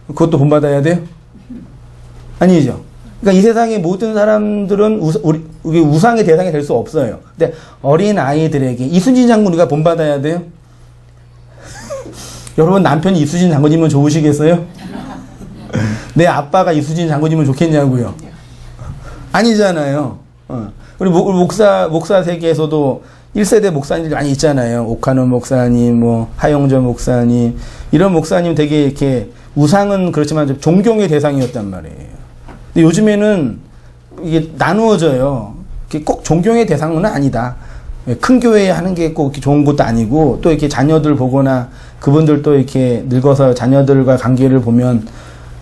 그것도 본받아야 돼요? 아니죠. 그러니까 이 세상의 모든 사람들은 우리 우상의 대상이 될 수 없어요. 근데 어린 아이들에게 이순신 장군 우리가 본받아야 돼요? 여러분 남편이 이순신 장군이면 좋으시겠어요? 내 아빠가 이순신 장군이면 좋겠냐고요? 아니잖아요. 우리 목사 세계에서도 1세대 목사님들 많이 있잖아요. 오카노 목사님, 뭐 하용전 목사님, 이런 목사님 되게 이렇게 우상은 그렇지만 좀 존경의 대상이었단 말이에요. 근데 요즘에는 이게 나누어져요. 꼭 존경의 대상은 아니다. 큰 교회에 하는 게 꼭 좋은 것도 아니고, 또 이렇게 자녀들 보거나 그분들도 이렇게 늙어서 자녀들과 관계를 보면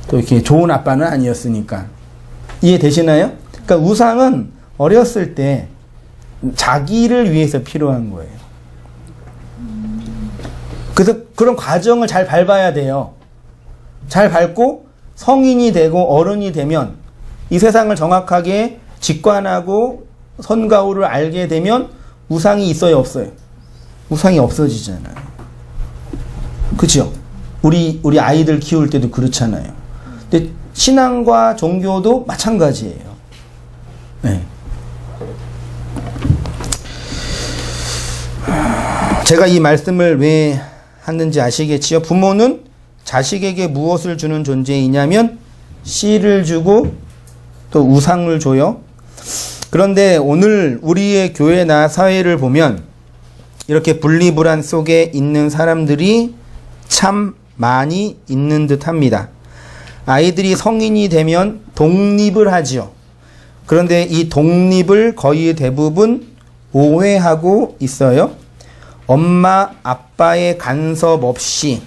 또 이렇게 좋은 아빠는 아니었으니까. 이해되시나요? 그러니까 우상은 어렸을 때 자기를 위해서 필요한 거예요. 그래서 그런 과정을 잘 밟아야 돼요. 잘 밟고 성인이 되고 어른이 되면 이 세상을 정확하게 직관하고 선과후를 알게 되면 우상이 있어요, 없어요? 우상이 없어지잖아요. 그죠? 우리 아이들 키울 때도 그렇잖아요. 근데 신앙과 종교도 마찬가지예요. 네. 제가 이 말씀을 왜 하는지 아시겠지요? 부모는 자식에게 무엇을 주는 존재이냐면 씨를 주고 또 우상을 줘요. 그런데 오늘 우리의 교회나 사회를 보면 이렇게 분리불안 속에 있는 사람들이 참 많이 있는 듯 합니다. 아이들이 성인이 되면 독립을 하지요. 그런데 이 독립을 거의 대부분 오해하고 있어요. 엄마, 아빠의 간섭 없이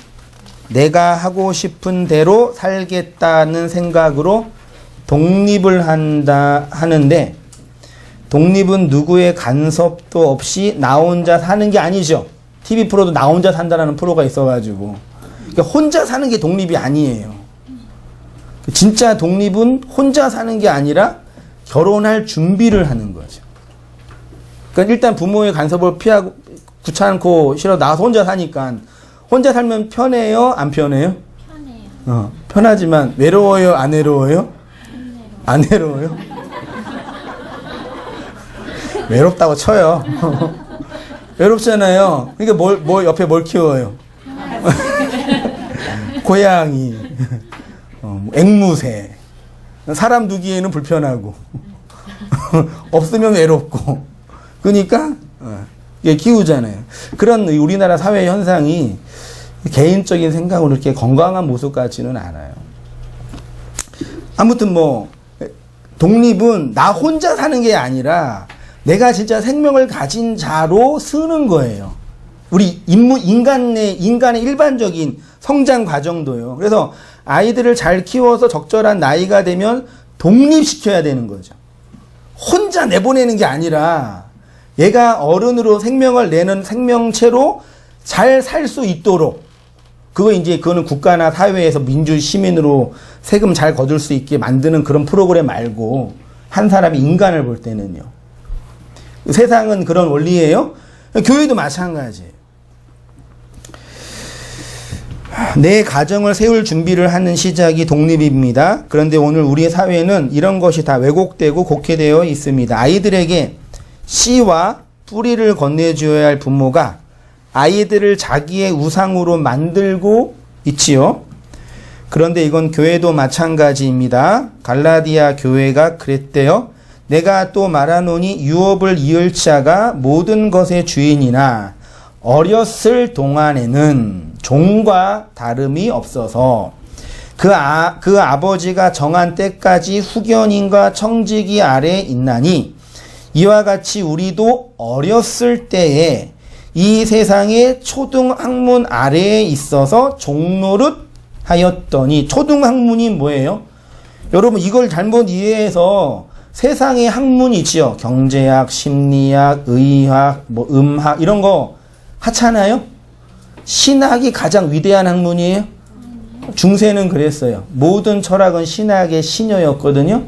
내가 하고 싶은 대로 살겠다는 생각으로 독립을 하는데, 독립은 누구의 간섭도 없이 나 혼자 사는 게 아니죠. TV 프로도 나 혼자 산다라는 프로가 있어가지고. 그러니까 혼자 사는 게 독립이 아니에요. 진짜 독립은 혼자 사는 게 아니라 결혼할 준비를 하는 거죠. 그러니까 일단 부모의 간섭을 피하고 귀찮고 싫어 나와서 혼자 사니까, 혼자 살면 편해요? 안 편해요? 편해요. 편하지만 외로워요? 안 외로워요? 안 외로워요? 외롭다고 쳐요. 외롭잖아요. 그러니까 옆에 키워요? 고양이, 앵무새. 사람 두기에는 불편하고, 없으면 외롭고. 그러니까, 키우잖아요. 그런 우리나라 사회 현상이 개인적인 생각으로 이렇게 건강한 모습 같지는 않아요. 아무튼 독립은 나 혼자 사는 게 아니라 내가 진짜 생명을 가진 자로 쓰는 거예요. 우리 인간의 일반적인 성장 과정도요. 그래서 아이들을 잘 키워서 적절한 나이가 되면 독립시켜야 되는 거죠. 혼자 내보내는 게 아니라 얘가 어른으로 생명을 내는 생명체로 잘 살 수 있도록, 그거는 국가나 사회에서 민주 시민으로 세금 잘 거둘 수 있게 만드는 그런 프로그램 말고, 한 사람이 인간을 볼 때는요. 세상은 그런 원리예요. 교회도 마찬가지예요. 내 가정을 세울 준비를 하는 시작이 독립입니다. 그런데 오늘 우리 사회는 이런 것이 다 왜곡되고 곡해되어 있습니다. 아이들에게 씨와 뿌리를 건네줘야 할 부모가 아이들을 자기의 우상으로 만들고 있지요. 그런데 이건 교회도 마찬가지입니다. 갈라디아 교회가 그랬대요. 내가 또 말하노니 유업을 이을 자가 모든 것의 주인이나 어렸을 동안에는 종과 다름이 없어서 그 아버지가 정한 때까지 후견인과 청지기 아래에 있나니, 이와 같이 우리도 어렸을 때에 이 세상의 초등학문 아래에 있어서 종노릇 하였더니. 초등학문이 뭐예요? 여러분, 이걸 잘못 이해해서 세상의 학문이 있지요. 경제학, 심리학, 의학, 음학 이런 거 하찮아요? 신학이 가장 위대한 학문이에요? 중세는 그랬어요. 모든 철학은 신학의 신여였거든요.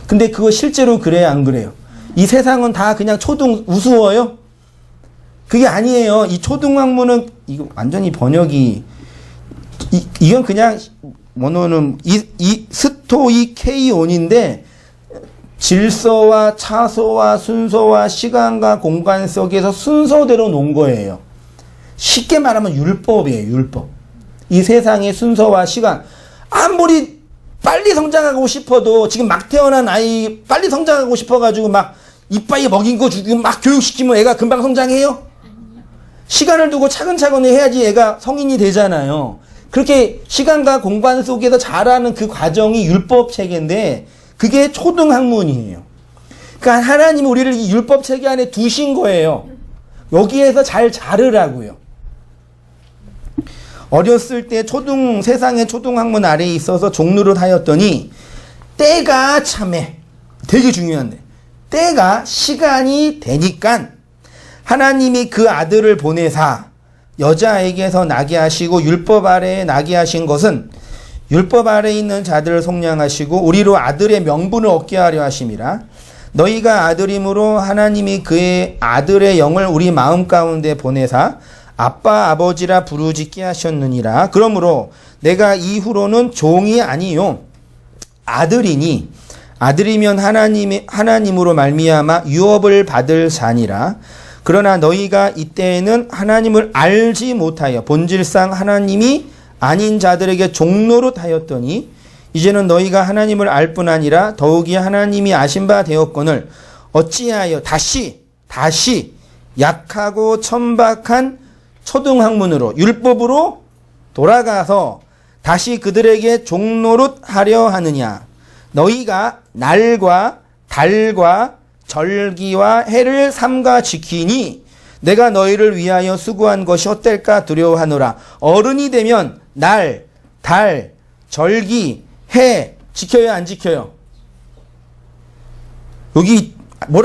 근데 그거 실제로 그래요, 안 그래요? 이 세상은 다 그냥 우스워요? 그게 아니에요. 이 초등학문은, 이거 완전히 번역이, 이건 그냥, 이 스토이케이온인데, 질서와 차소와 순서와 시간과 공간 속에서 순서대로 놓은 거예요. 쉽게 말하면 율법이에요, 율법. 이 세상의 순서와 시간. 아무리 빨리 성장하고 싶어도, 지금 막 태어난 아이 빨리 성장하고 싶어가지고 막 이빠이 먹인 거 주고 막 교육시키면 애가 금방 성장해요? 시간을 두고 차근차근 해야지 애가 성인이 되잖아요. 그렇게 시간과 공간 속에서 자라는 그 과정이 율법 체계인데 그게 초등학문이에요. 그러니까 하나님이 우리를 이 율법 체계 안에 두신 거예요. 여기에서 잘 자르라고요. 어렸을 때 세상의 초등학문 아래에 있어서 종로를 하였더니 때가 참해. 되게 중요한데. 때가 시간이 되니까 하나님이 그 아들을 보내사 여자에게서 나게 하시고 율법 아래에 나게 하신 것은 율법 아래에 있는 자들을 속량하시고 우리로 아들의 명분을 얻게 하려 하심이라. 너희가 아들임으로 하나님이 그의 아들의 영을 우리 마음 가운데 보내사 아빠 아버지라 부르짖게 하셨느니라. 그러므로 내가 이후로는 종이 아니요 아들이니 아들이면 하나님으로 말미암아 유업을 받을 자니라. 그러나 너희가 이때에는 하나님을 알지 못하여 본질상 하나님이 아닌 자들에게 종노릇 하였더니 이제는 너희가 하나님을 알 뿐 아니라 더욱이 하나님이 아신 바 되었거늘 어찌하여 다시 약하고 천박한 초등학문으로 율법으로 돌아가서 다시 그들에게 종노릇 하려 하느냐. 너희가 날과 달과 절기와 해를 삼가 지키니 내가 너희를 위하여 수고한 것이 헛될까 두려워하노라. 어른이 되면 날, 달, 절기, 해 지켜요 안 지켜요? 여기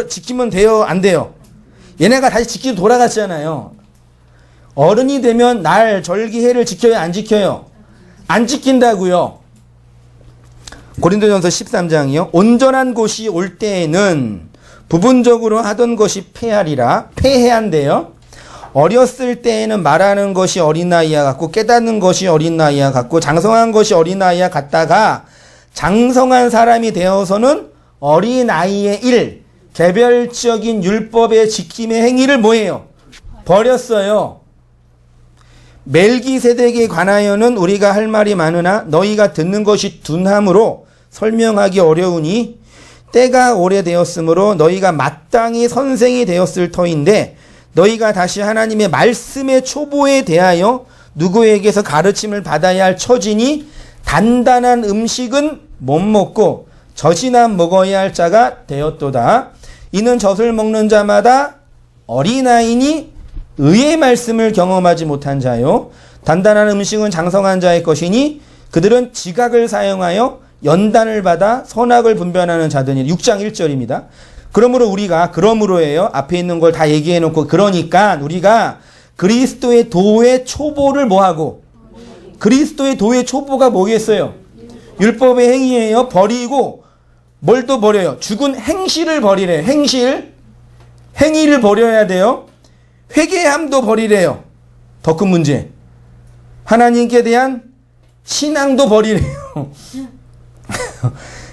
지키면 돼요 안 돼요? 얘네가 다시 지키고 돌아갔잖아요. 어른이 되면 날, 절기, 해를 지켜요 안 지켜요? 안 지킨다고요. 고린도전서 13장이요. 온전한 곳이 올 때에는 부분적으로 하던 것이 폐하리라. 폐해한대요. 어렸을 때에는 말하는 것이 어린아이와 같고 깨닫는 것이 어린아이와 같고 장성한 것이 어린아이와 같다가 장성한 사람이 되어서는 어린아이의 일, 개별적인 율법의 지킴의 행위를 뭐예요? 버렸어요. 멜기세덱에 관하여는 우리가 할 말이 많으나 너희가 듣는 것이 둔함으로 설명하기 어려우니 때가 오래되었으므로 너희가 마땅히 선생이 되었을 터인데 너희가 다시 하나님의 말씀의 초보에 대하여 누구에게서 가르침을 받아야 할 처지니 단단한 음식은 못 먹고 젖이나 먹어야 할 자가 되었도다. 이는 젖을 먹는 자마다 어린아이니 의의 말씀을 경험하지 못한 자요. 단단한 음식은 장성한 자의 것이니 그들은 지각을 사용하여 연단을 받아 선악을 분별하는 자들이 6장 1절입니다. 그러므로예요. 앞에 있는 걸 다 얘기해 놓고 그러니까 우리가 그리스도의 도의 초보를 뭐하고 그리스도의 도의 초보가 뭐겠어요? 율법의 행위예요. 버리고 뭘 또 버려요? 죽은 행실을 버리래요. 행위를 버려야 돼요. 회개함도 버리래요. 더 큰 문제. 하나님께 대한 신앙도 버리래요.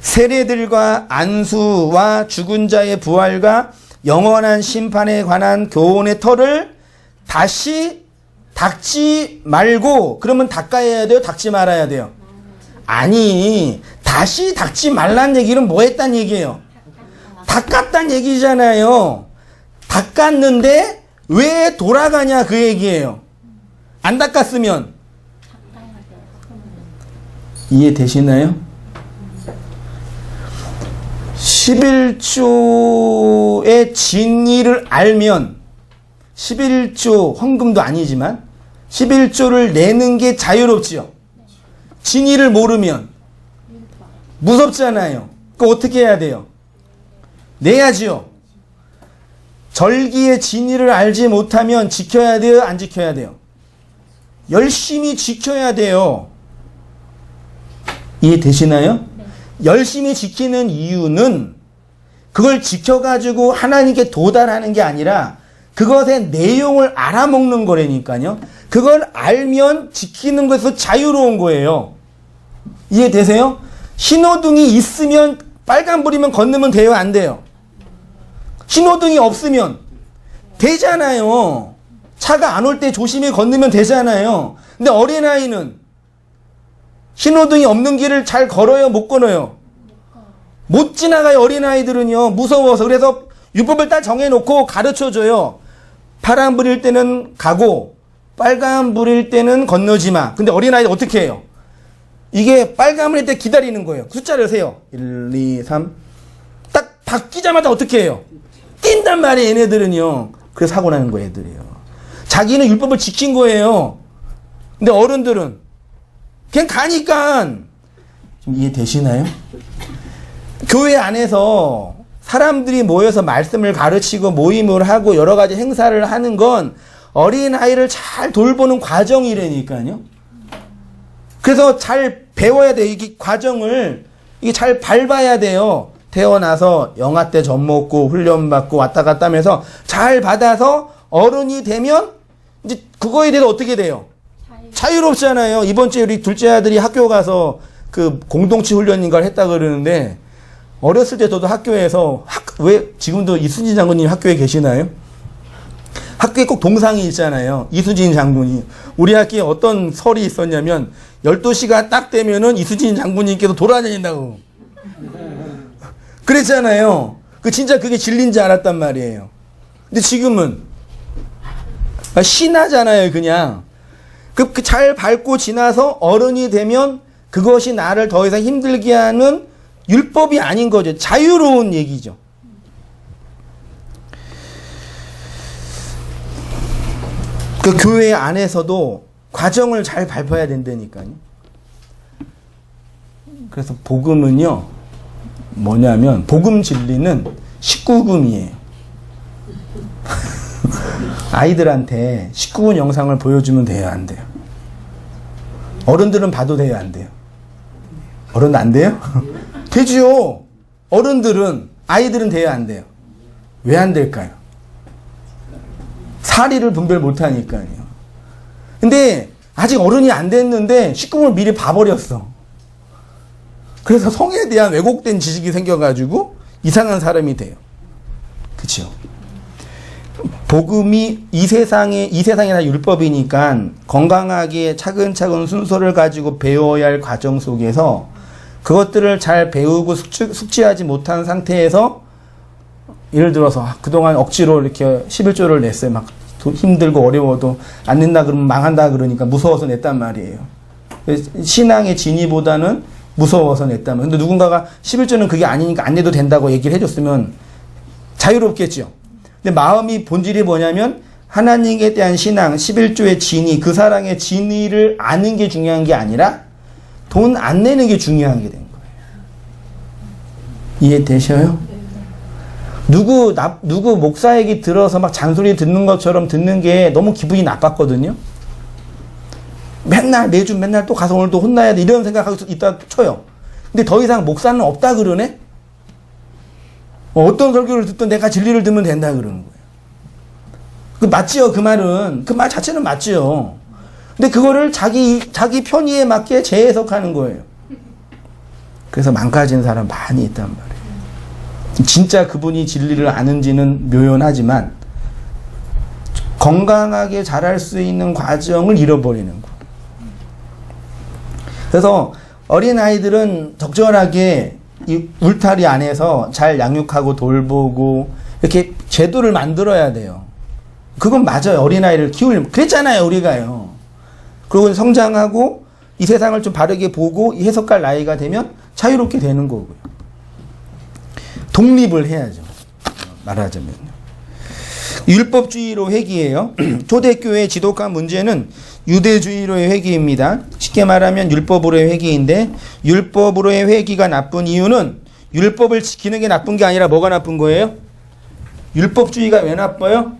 세례들과 안수와 죽은 자의 부활과 영원한 심판에 관한 교훈의 털을 다시 닦지 말고 그러면 닦아야 돼요? 닦지 말아야 돼요? 아니 다시 닦지 말란 얘기는 뭐 했단 얘기예요? 닦았단 얘기잖아요. 닦았는데 왜 돌아가냐 그 얘기예요. 안 닦았으면 이해되시나요? 11조의 진리를 알면 11조 헌금도 아니지만 11조를 내는 게 자유롭지요. 진리를 모르면 무섭잖아요. 그거 어떻게 해야 돼요? 내야지요. 절기의 진리를 알지 못하면 지켜야 돼요? 안 지켜야 돼요? 열심히 지켜야 돼요. 이해되시나요? 열심히 지키는 이유는 그걸 지켜가지고 하나님께 도달하는 게 아니라 그것의 내용을 알아먹는 거라니까요. 그걸 알면 지키는 것에서 자유로운 거예요. 이해되세요? 신호등이 있으면 빨간불이면 건너면 돼요? 안 돼요? 신호등이 없으면 되잖아요. 차가 안 올 때 조심히 건너면 되잖아요. 근데 어린아이는 신호등이 없는 길을 잘 걸어요? 못 걸어요? 못 지나가요. 어린아이들은요. 무서워서. 그래서 율법을 딱 정해놓고 가르쳐줘요. 파란 불일 때는 가고 빨간 불일 때는 건너지 마. 근데 어린아이들 어떻게 해요? 이게 빨간 불일 때 기다리는 거예요. 숫자를 세요. 1, 2, 3. 딱 바뀌자마자 어떻게 해요? 뛴단 말이에요, 얘네들은요. 그래서 사고 나는 거예요, 애들이요. 자기는 율법을 지킨 거예요. 근데 어른들은 그냥 가니까. 좀 이해되시나요? 교회 안에서 사람들이 모여서 말씀을 가르치고 모임을 하고 여러 가지 행사를 하는 건 어린아이를 잘 돌보는 과정이라니까요. 그래서 잘 배워야 돼요. 이 과정을 이게 잘 밟아야 돼요. 태어나서 영아 때 젖 먹고 훈련받고 왔다 갔다 하면서 잘 받아서 어른이 되면 이제 그거에 대해서 어떻게 돼요? 자유롭잖아요. 이번 주에 우리 둘째 아들이 학교 가서 그 공동체 훈련인가를 했다 그러는데 어렸을 때 저도 학교에서 왜 지금도 이순신 장군님 학교에 계시나요? 학교에 꼭 동상이 있잖아요. 이순신 장군이. 우리 학교에 어떤 설이 있었냐면 12시가 딱 되면은 이순신 장군님께서 돌아다닌다고. 그랬잖아요. 진짜 그게 진리인지 알았단 말이에요. 근데 지금은 신하잖아요, 그냥. 잘 밟고 지나서 어른이 되면 그것이 나를 더 이상 힘들게 하는 율법이 아닌 거죠. 자유로운 얘기죠. 그 교회 안에서도 과정을 잘 밟아야 된다니까요. 그래서 복음은요, 뭐냐면, 복음 진리는 19금이에요. 아이들한테 19금 영상을 보여주면 돼요, 안 돼요? 어른들은 봐도 돼요, 안 돼요? 어른 안 돼요? 되지요. 어른들은, 아이들은 돼요, 안 돼요? 왜 안 될까요? 사리를 분별 못 하니까요. 근데 아직 어른이 안 됐는데 19금을 미리 봐버렸어. 그래서 성에 대한 왜곡된 지식이 생겨가지고 이상한 사람이 돼요. 그쵸? 복음이 이 세상에 다 율법이니까 건강하게 차근차근 순서를 가지고 배워야 할 과정 속에서 그것들을 잘 배우고 숙지하지 못한 상태에서 예를 들어서 그동안 억지로 이렇게 11조를 냈어요. 막 힘들고 어려워도 안 낸다 그러면 망한다 그러니까 무서워서 냈단 말이에요. 신앙의 진위보다는 무서워서 냈다면. 근데 누군가가 11조는 그게 아니니까 안 내도 된다고 얘기를 해줬으면 자유롭겠죠. 근데 마음이 본질이 뭐냐면 하나님에 대한 신앙, 11조의 진위, 그 사랑의 진위를 아는 게 중요한 게 아니라 돈 안 내는 게 중요한 게 된 거예요. 이해되셔요? 누구 목사 얘기 들어서 막 잔소리 듣는 것처럼 듣는 게 너무 기분이 나빴거든요. 매주 맨날 또 가서 오늘 또 혼나야 돼 이런 생각하고 있다 쳐요. 근데 더 이상 목사는 없다 그러네? 어떤 설교를 듣든 내가 진리를 듣면 된다 그러는 거예요. 맞지요, 그 말은. 그 말 자체는 맞지요. 근데 그거를 자기 편의에 맞게 재해석하는 거예요. 그래서 망가진 사람 많이 있단 말이에요. 진짜 그분이 진리를 아는지는 묘연하지만 건강하게 자랄 수 있는 과정을 잃어버리는 거. 그래서 어린아이들은 적절하게 이 울타리 안에서 잘 양육하고 돌보고 이렇게 제도를 만들어야 돼요. 그건 맞아요. 어린아이를 키우려면. 그랬잖아요, 우리가요. 그리고 성장하고 이 세상을 좀 바르게 보고 이 해석할 나이가 되면 자유롭게 되는 거고요. 독립을 해야죠. 말하자면요. 율법주의로 회귀해요. 초대교회 지독한 문제는 유대주의로의 회귀입니다. 쉽게 말하면 율법으로의 회귀인데 율법으로의 회귀가 나쁜 이유는 율법을 지키는 게 나쁜 게 아니라 뭐가 나쁜 거예요? 율법주의가 왜 나빠요?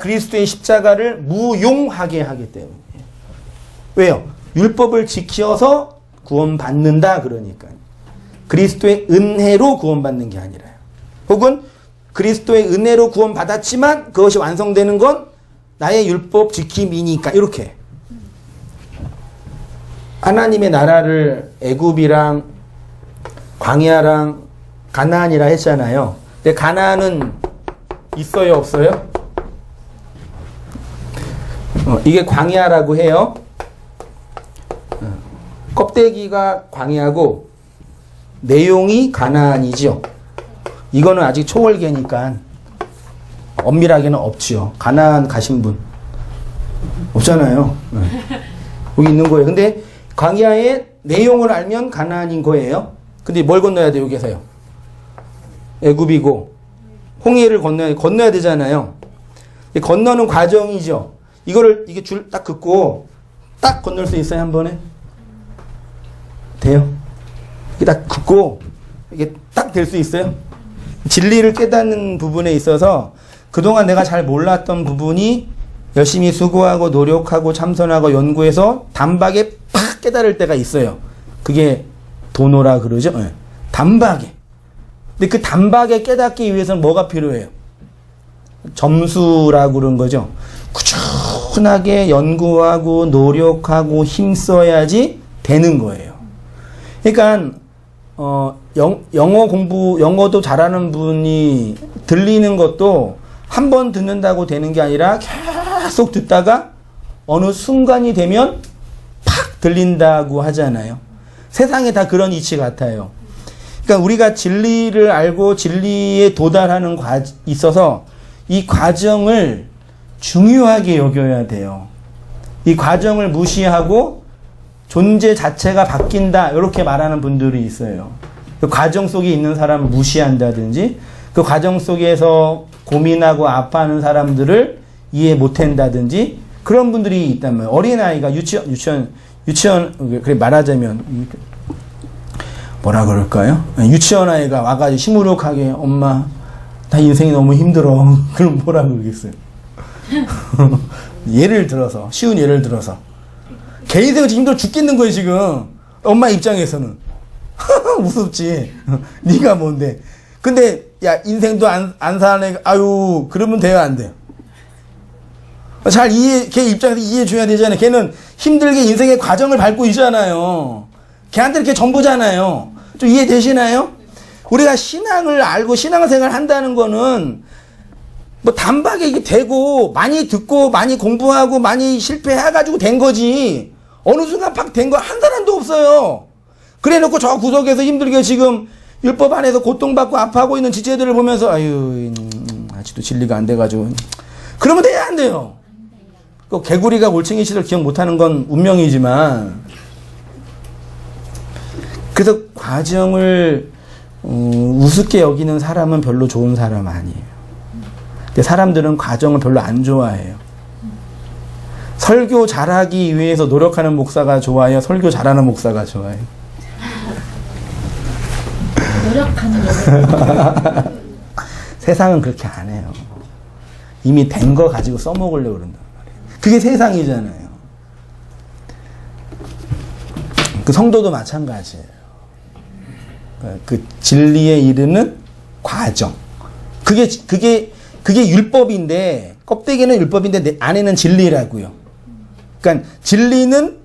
그리스도의 십자가를 무용하게 하기 때문에. 왜요? 율법을 지켜서 구원받는다 그러니까요. 그리스도의 은혜로 구원받는 게 아니라요. 혹은 그리스도의 은혜로 구원받았지만 그것이 완성되는 건 나의 율법 지킴이니까 이렇게. 하나님의 나라를 애굽이랑 광야랑 가나안이라 했잖아요. 근데 가나안은 있어요, 없어요? 이게 광야라고 해요. 껍데기가 광야고 내용이 가나안이죠. 이거는 아직 초월계니까 엄밀하게는 없지요. 가나안 가신 분 없잖아요. 네. 여기 있는 거예요. 근데 광야의 내용을 알면 가나안인 거예요. 근데 뭘 건너야 돼요, 여기서요? 애굽이고 홍해를 건너야 되잖아요. 건너는 과정이죠. 이게 줄 딱 긋고 딱 건널 수 있어요, 한 번에? 돼요. 이게 딱 긋고 이게 딱 될 수 있어요. 진리를 깨닫는 부분에 있어서 그동안 내가 잘 몰랐던 부분이 열심히 수고하고 노력하고 참선하고 연구해서 단박에 팍 깨달을 때가 있어요. 그게 도노라 그러죠. 네. 단박에. 근데 그 단박에 깨닫기 위해서는 뭐가 필요해요? 점수라고 그런 거죠. 꾸준하게 연구하고 노력하고 힘써야지 되는 거예요. 그러니까 영어도 잘하는 분이 들리는 것도 한 번 듣는다고 되는 게 아니라 계속 듣다가 어느 순간이 되면 팍 들린다고 하잖아요. 세상에 다 그런 이치 같아요. 그러니까 우리가 진리를 알고 진리에 도달하는 있어서 이 과정을 중요하게 여겨야 돼요. 이 과정을 무시하고 존재 자체가 바뀐다 이렇게 말하는 분들이 있어요. 그 과정 속에 있는 사람을 무시한다든지 그 과정 속에서 고민하고 아파하는 사람들을 이해 못한다든지 그런 분들이 있단 말이에요. 어린아이가 유치원 그래 말하자면 뭐라 그럴까요? 유치원 아이가 와가지고 시무룩하게 엄마 나 인생이 너무 힘들어. 그럼 뭐라 그러겠어요? 예를 들어서 쉬운 예를 들어서 걔 인생은 힘들어 죽겠는 거예요 지금. 엄마 입장에서는 무섭지. 네가 뭔데? 근데 야 인생도 안 사는 애가 아유 그러면 돼요 안 돼요? 잘 걔 입장에서 이해해 줘야 되잖아요. 걔는 힘들게 인생의 과정을 밟고 있잖아요. 걔한테 이렇게 전부잖아요. 좀 이해되시나요? 우리가 신앙을 알고 신앙생활을 한다는 거는 뭐 단박에 이게 되고 많이 듣고 많이 공부하고 많이 실패해가지고 된 거지. 어느 순간 팍 된 거 한 사람도 없어요. 그래 놓고 저 구석에서 힘들게 지금 율법 안에서 고통받고 아파하고 있는 지체들을 보면서 아유 아직도 진리가 안 돼가지고 그러면 돼야 안 돼요. 그 개구리가 올챙이 시절 기억 못하는 건 운명이지만 그래서 과정을 우습게 여기는 사람은 별로 좋은 사람 아니에요. 근데 사람들은 과정을 별로 안 좋아해요. 설교 잘하기 위해서 노력하는 목사가 좋아요? 설교 잘하는 목사가 좋아요? 노력하는 세상은 그렇게 안 해요. 이미 된 거 가지고 써먹으려고 그런단 말이에요. 그게 세상이잖아요. 그 성도도 마찬가지예요. 그 진리에 이르는 과정. 그게 율법인데, 껍데기는 율법인데 내 안에는 진리라고요. 그러니까 진리는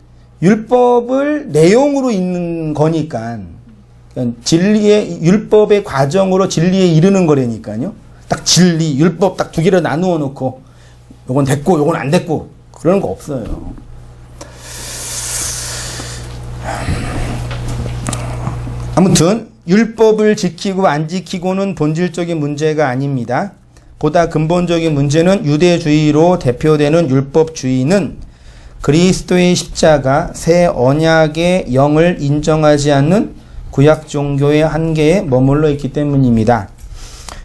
율법을 내용으로 있는 거니까, 그러니까 율법의 과정으로 진리에 이르는 거라니까요. 딱 진리, 율법 딱 두 개를 나누어 놓고, 요건 됐고, 요건 안 됐고, 그런 거 없어요. 아무튼 율법을 지키고 안 지키고는 본질적인 문제가 아닙니다. 보다 근본적인 문제는 유대주의로 대표되는 율법주의는 그리스도의 십자가 새 언약의 영을 인정하지 않는 구약 종교의 한계에 머물러 있기 때문입니다.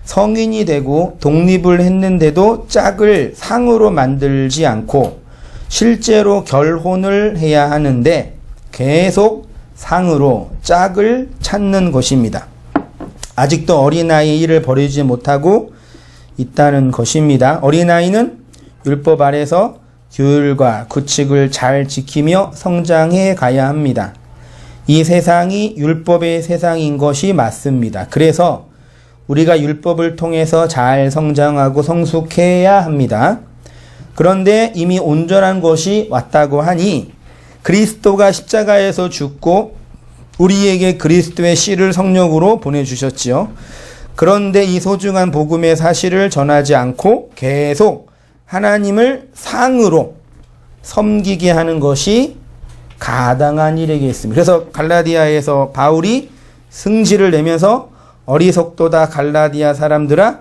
성인이 되고 독립을 했는데도 짝을 상으로 만들지 않고 실제로 결혼을 해야 하는데 계속 상으로 짝을 찾는 것입니다. 아직도 어린아이의 일을 버리지 못하고 있다는 것입니다. 어린아이는 율법 아래서 규율과 규칙을 잘 지키며 성장해 가야 합니다. 이 세상이 율법의 세상인 것이 맞습니다. 그래서 우리가 율법을 통해서 잘 성장하고 성숙해야 합니다. 그런데 이미 온전한 것이 왔다고 하니 그리스도가 십자가에서 죽고 우리에게 그리스도의 씨를 성령으로 보내주셨지요. 그런데 이 소중한 복음의 사실을 전하지 않고 계속 하나님을 상으로 섬기게 하는 것이 가당한 일이겠습니다. 그래서 갈라디아에서 바울이 승질을 내면서 어리석도다 갈라디아 사람들아,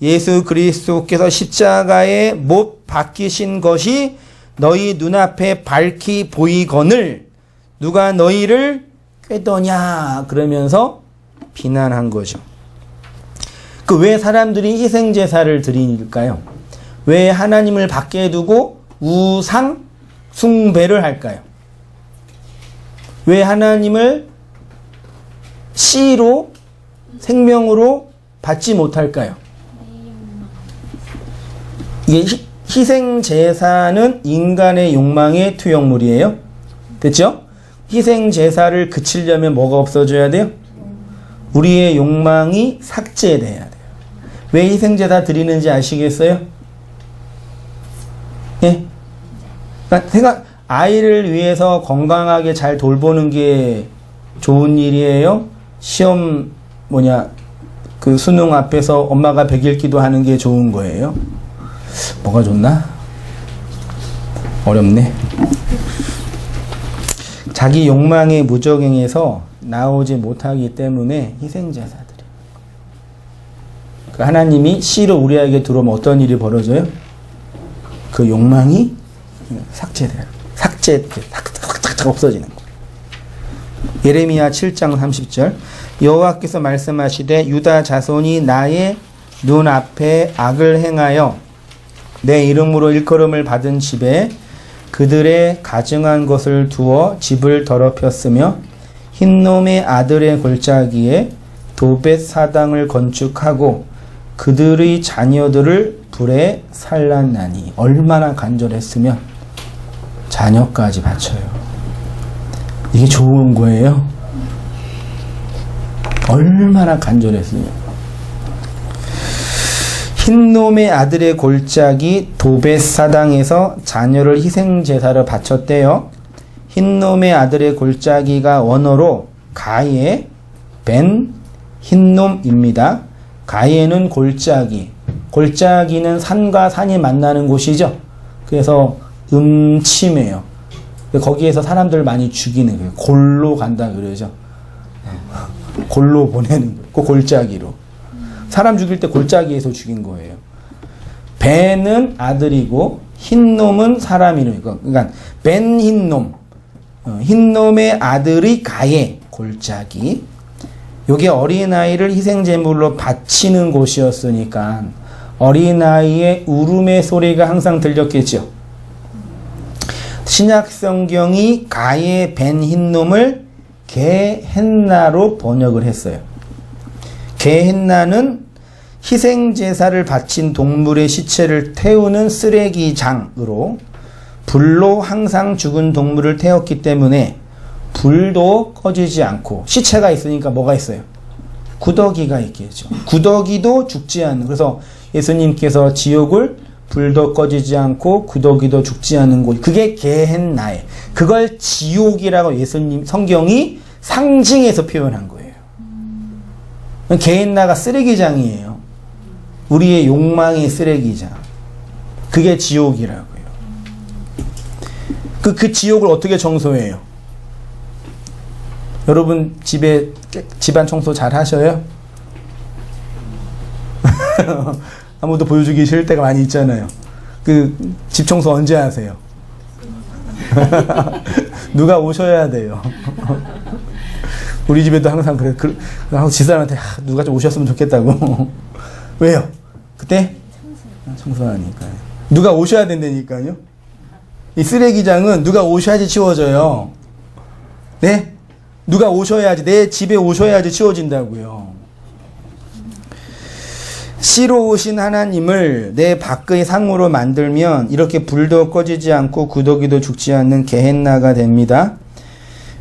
예수 그리스도께서 십자가에 못 박히신 것이 너희 눈앞에 밝히 보이거늘 누가 너희를 꾀더냐 그러면서 비난한 거죠. 그 왜 사람들이 희생제사를 드릴까요? 왜 하나님을 밖에 두고 우상 숭배를 할까요? 왜 하나님을 씨로 생명으로 받지 못할까요? 이게 희생제사는 인간의 욕망의 투영물이에요. 됐죠? 희생제사를 그치려면 뭐가 없어져야 돼요? 우리의 욕망이 삭제돼야 돼요. 왜 희생제사 드리는지 아시겠어요? 예? 그러니까 아이를 위해서 건강하게 잘 돌보는 게 좋은 일이에요? 시험 그 수능 앞에서 엄마가 백일기도 하는 게 좋은 거예요? 뭐가 좋나? 어렵네. 자기 욕망의 무적행에서 나오지 못하기 때문에 희생제사들이. 그 하나님이 씨로 우리에게 들어오면 어떤 일이 벌어져요? 그 욕망이 삭제돼요. 삭 없어지는 거예요. 예레미야 7장 30절 여호와께서 말씀하시되 유다 자손이 나의 눈앞에 악을 행하여 내 이름으로 일컬음을 받은 집에 그들의 가증한 것을 두어 집을 더럽혔으며 흰놈의 아들의 골짜기에 도벳 사당을 건축하고 그들의 자녀들을 불에 살랐나니. 얼마나 간절했으면 자녀까지 바쳐요. 이게 좋은 거예요? 얼마나 간절했으면. 흰놈의 아들의 골짜기 도벳 사당에서 자녀를 희생제사로 바쳤대요. 흰놈의 아들의 골짜기가 원어로 가예 벤 흰놈입니다. 가예는 골짜기. 골짜기는 산과 산이 만나는 곳이죠. 그래서 음침해요. 거기에서 사람들 많이 죽이는 거예요. 골로 간다 그러죠. 골로 보내는 거예요. 그 골짜기로. 사람 죽일 때 골짜기에서 죽인 거예요. 벤은 아들이고 흰놈은 사람 이름이고, 그러니까 벤 흰놈, 흰놈의 아들이 가예 골짜기. 요게 어린아이를 희생제물로 바치는 곳이었으니까 어린아이의 울음의 소리가 항상 들렸겠죠. 신약 성경이 가예 벤 흰놈을 게헨나로 번역을 했어요. 게헨나는 희생제사를 바친 동물의 시체를 태우는 쓰레기장으로 불로 항상 죽은 동물을 태웠기 때문에 불도 꺼지지 않고, 시체가 있으니까 뭐가 있어요? 구더기가 있겠죠. 구더기도 죽지 않는. 그래서 예수님께서 지옥을 불도 꺼지지 않고 구더기도 죽지 않은 곳, 그게 게헨나에, 그걸 지옥이라고 예수님 성경이 상징해서 표현한 거예요. 게헨나가 쓰레기장이에요. 우리의 욕망의 쓰레기장. 그게 지옥이라고요. 그 지옥을 어떻게 청소해요? 여러분 집에 집안 청소 잘 하셔요? 아무도 보여주기 싫을 때가 많이 있잖아요. 그 집 청소 언제 하세요? 누가 오셔야 돼요. 우리 집에도 항상 그래. 집사람한테 누가 좀 오셨으면 좋겠다고. 왜요? 그때 청소하니까요. 누가 오셔야 된다니까요. 이 쓰레기장은 누가 오셔야지 치워져요. 네? 누가 오셔야지, 내 집에 오셔야지 치워진다고요. 씨로 오신 하나님을 내 밖의 상으로 만들면 이렇게 불도 꺼지지 않고 구더기도 죽지 않는 게헨나가 됩니다.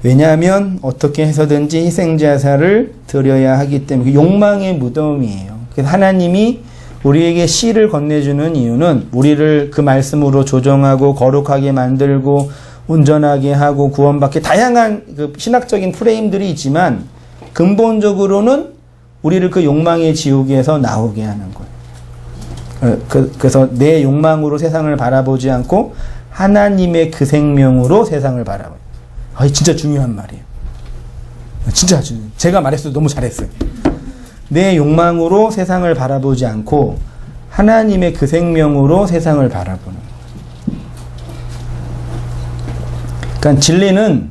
왜냐하면 어떻게 해서든지 희생제사를 드려야 하기 때문에 욕망의 무덤이에요. 그래서 하나님이 우리에게 씨를 건네주는 이유는 우리를 그 말씀으로 조정하고 거룩하게 만들고 온전하게 하고 구원받게, 다양한 그 신학적인 프레임들이 있지만 근본적으로는 우리를 그 욕망의 지옥에서 나오게 하는 거예요. 그래서 내 욕망으로 세상을 바라보지 않고 하나님의 그 생명으로 세상을 바라봐요. 진짜 중요한 말이에요. 진짜 제가 말했어도 너무 잘했어요. 내 욕망으로 세상을 바라보지 않고 하나님의 그 생명으로 세상을 바라보는 거예요. 그러니까 진리는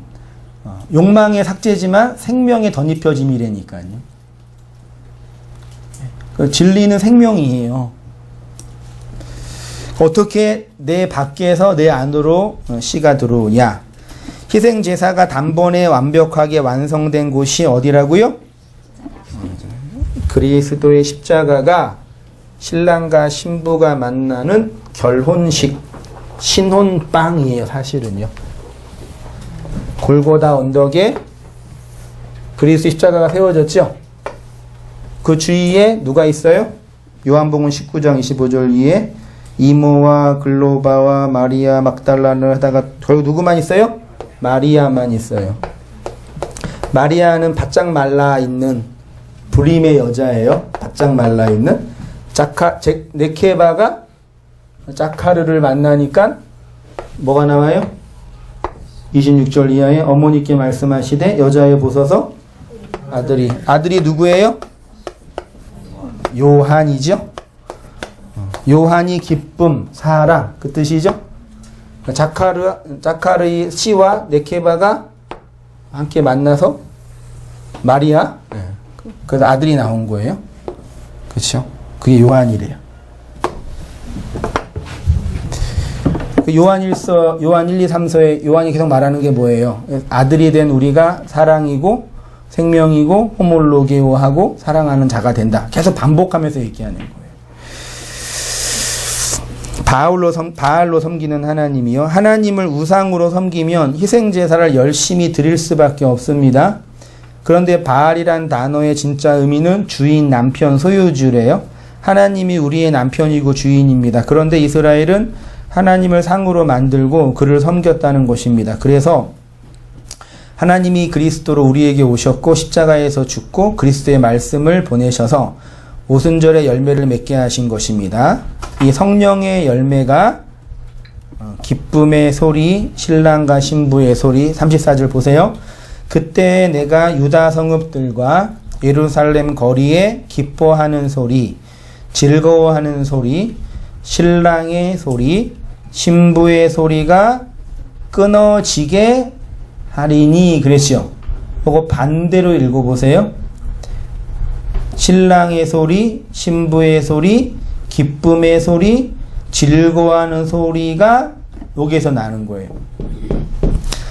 욕망의 삭제지만 생명의 덧입혀짐이라니까요. 진리는 생명이에요. 어떻게 내 밖에서 내 안으로 씨가 들어오냐. 희생제사가 단번에 완벽하게 완성된 곳이 어디라고요? 그리스도의 십자가가 신랑과 신부가 만나는 결혼식, 신혼빵이에요, 사실은요. 골고다 언덕에 그리스도 십자가가 세워졌죠? 그 주위에 누가 있어요? 요한복음 19장 25절 위에 이모와 글로바와 마리아 막달라를 하다가 결국 누구만 있어요? 마리아만 있어요. 마리아는 바짝 말라 있는 불임의 여자예요. 바짝 말라 있는 네케바가 자카르를 만나니까 뭐가 나와요? 26절 이하에 어머니께 말씀하시되 여자여 보소서 아들이 누구예요? 요한이죠. 요한이 기쁨, 사랑 그 뜻이죠. 자카르의 씨와 네케바가 함께 만나서 마리아, 그래서 아들이 나온 거예요. 그렇죠? 그게 요한이래요. 요한 1, 2, 3서에 요한이 계속 말하는 게 뭐예요? 아들이 된 우리가 사랑이고 생명이고 호몰로게오하고 사랑하는 자가 된다. 계속 반복하면서 얘기하는 거예요. 바알로 섬기는 하나님이요. 하나님을 우상으로 섬기면 희생제사를 열심히 드릴 수밖에 없습니다. 그런데 바알이란 단어의 진짜 의미는 주인, 남편, 소유주래요. 하나님이 우리의 남편이고 주인입니다. 그런데 이스라엘은 하나님을 상으로 만들고 그를 섬겼다는 것입니다. 그래서 하나님이 그리스도로 우리에게 오셨고 십자가에서 죽고 그리스도의 말씀을 보내셔서 오순절의 열매를 맺게 하신 것입니다. 이 성령의 열매가 기쁨의 소리, 신랑과 신부의 소리. 34절 보세요. 그때 내가 유다 성읍들과 예루살렘 거리에 기뻐하는 소리, 즐거워하는 소리, 신랑의 소리, 신부의 소리가 끊어지게 하리니 그랬죠. 그거 반대로 읽어보세요. 신랑의 소리, 신부의 소리, 기쁨의 소리, 즐거워하는 소리가 여기에서 나는 거예요.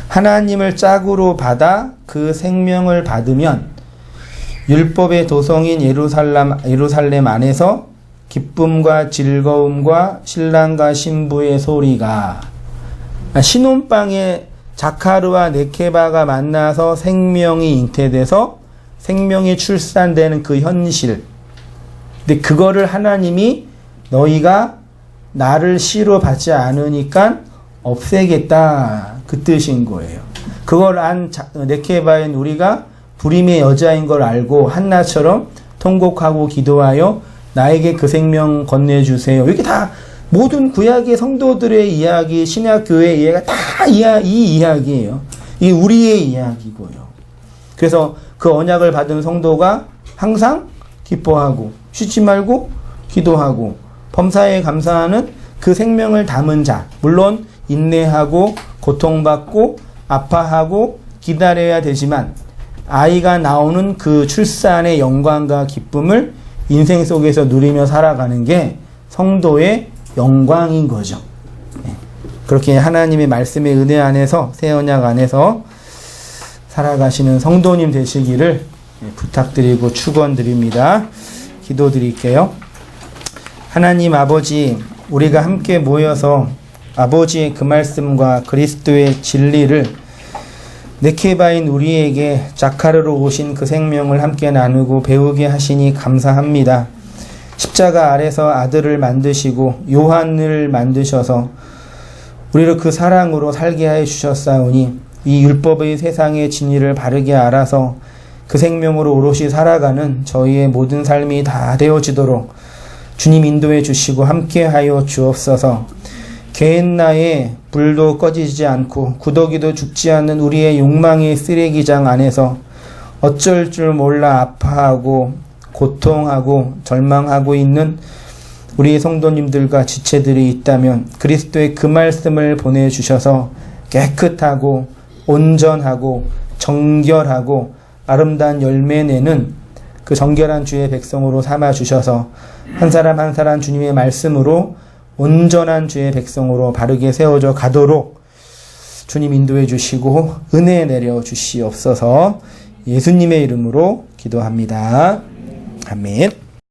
하나님을 짝으로 받아 그 생명을 받으면 율법의 도성인 예루살렘 안에서 기쁨과 즐거움과 신랑과 신부의 소리가 신혼방에 자카르와 네케바가 만나서 생명이 잉태돼서 생명이 출산되는 그 현실. 근데 그거를 하나님이 너희가 나를 씨로 받지 않으니까 없애겠다. 그 뜻인 거예요. 그걸 안 네케바인 우리가 불임의 여자인 걸 알고 한나처럼 통곡하고 기도하여 나에게 그 생명 건네주세요. 이렇게 다 모든 구약의 성도들의 이야기, 신약교회의 이야기가 다 이 이야기예요. 이 우리의 이야기고요. 그래서 그 언약을 받은 성도가 항상 기뻐하고 쉬지 말고 기도하고 범사에 감사하는 그 생명을 담은 자. 물론 인내하고 고통받고 아파하고 기다려야 되지만 아이가 나오는 그 출산의 영광과 기쁨을 인생 속에서 누리며 살아가는 게 성도의 영광인 거죠. 그렇게 하나님의 말씀의 은혜 안에서 새 언약 안에서 살아가시는 성도님 되시기를 부탁드리고 축원드립니다. 기도드릴게요. 하나님 아버지, 우리가 함께 모여서 아버지의 그 말씀과 그리스도의 진리를 네케바인 우리에게 자카르로 오신 그 생명을 함께 나누고 배우게 하시니 감사합니다. 십자가 아래서 아들을 만드시고 요한을 만드셔서 우리를 그 사랑으로 살게 해 주셨사오니 이 율법의 세상의 진리를 바르게 알아서 그 생명으로 오롯이 살아가는 저희의 모든 삶이 다 되어지도록 주님 인도해 주시고 함께하여 주옵소서. 개인나에 불도 꺼지지 않고 구더기도 죽지 않는 우리의 욕망의 쓰레기장 안에서 어쩔 줄 몰라 아파하고 고통하고 절망하고 있는 우리 성도님들과 지체들이 있다면 그리스도의 그 말씀을 보내주셔서 깨끗하고 온전하고 정결하고 아름다운 열매 내는 그 정결한 주의 백성으로 삼아주셔서 한 사람 한 사람 주님의 말씀으로 온전한 주의 백성으로 바르게 세워져 가도록 주님 인도해 주시고 은혜 내려 주시옵소서. 예수님의 이름으로 기도합니다. 아멘.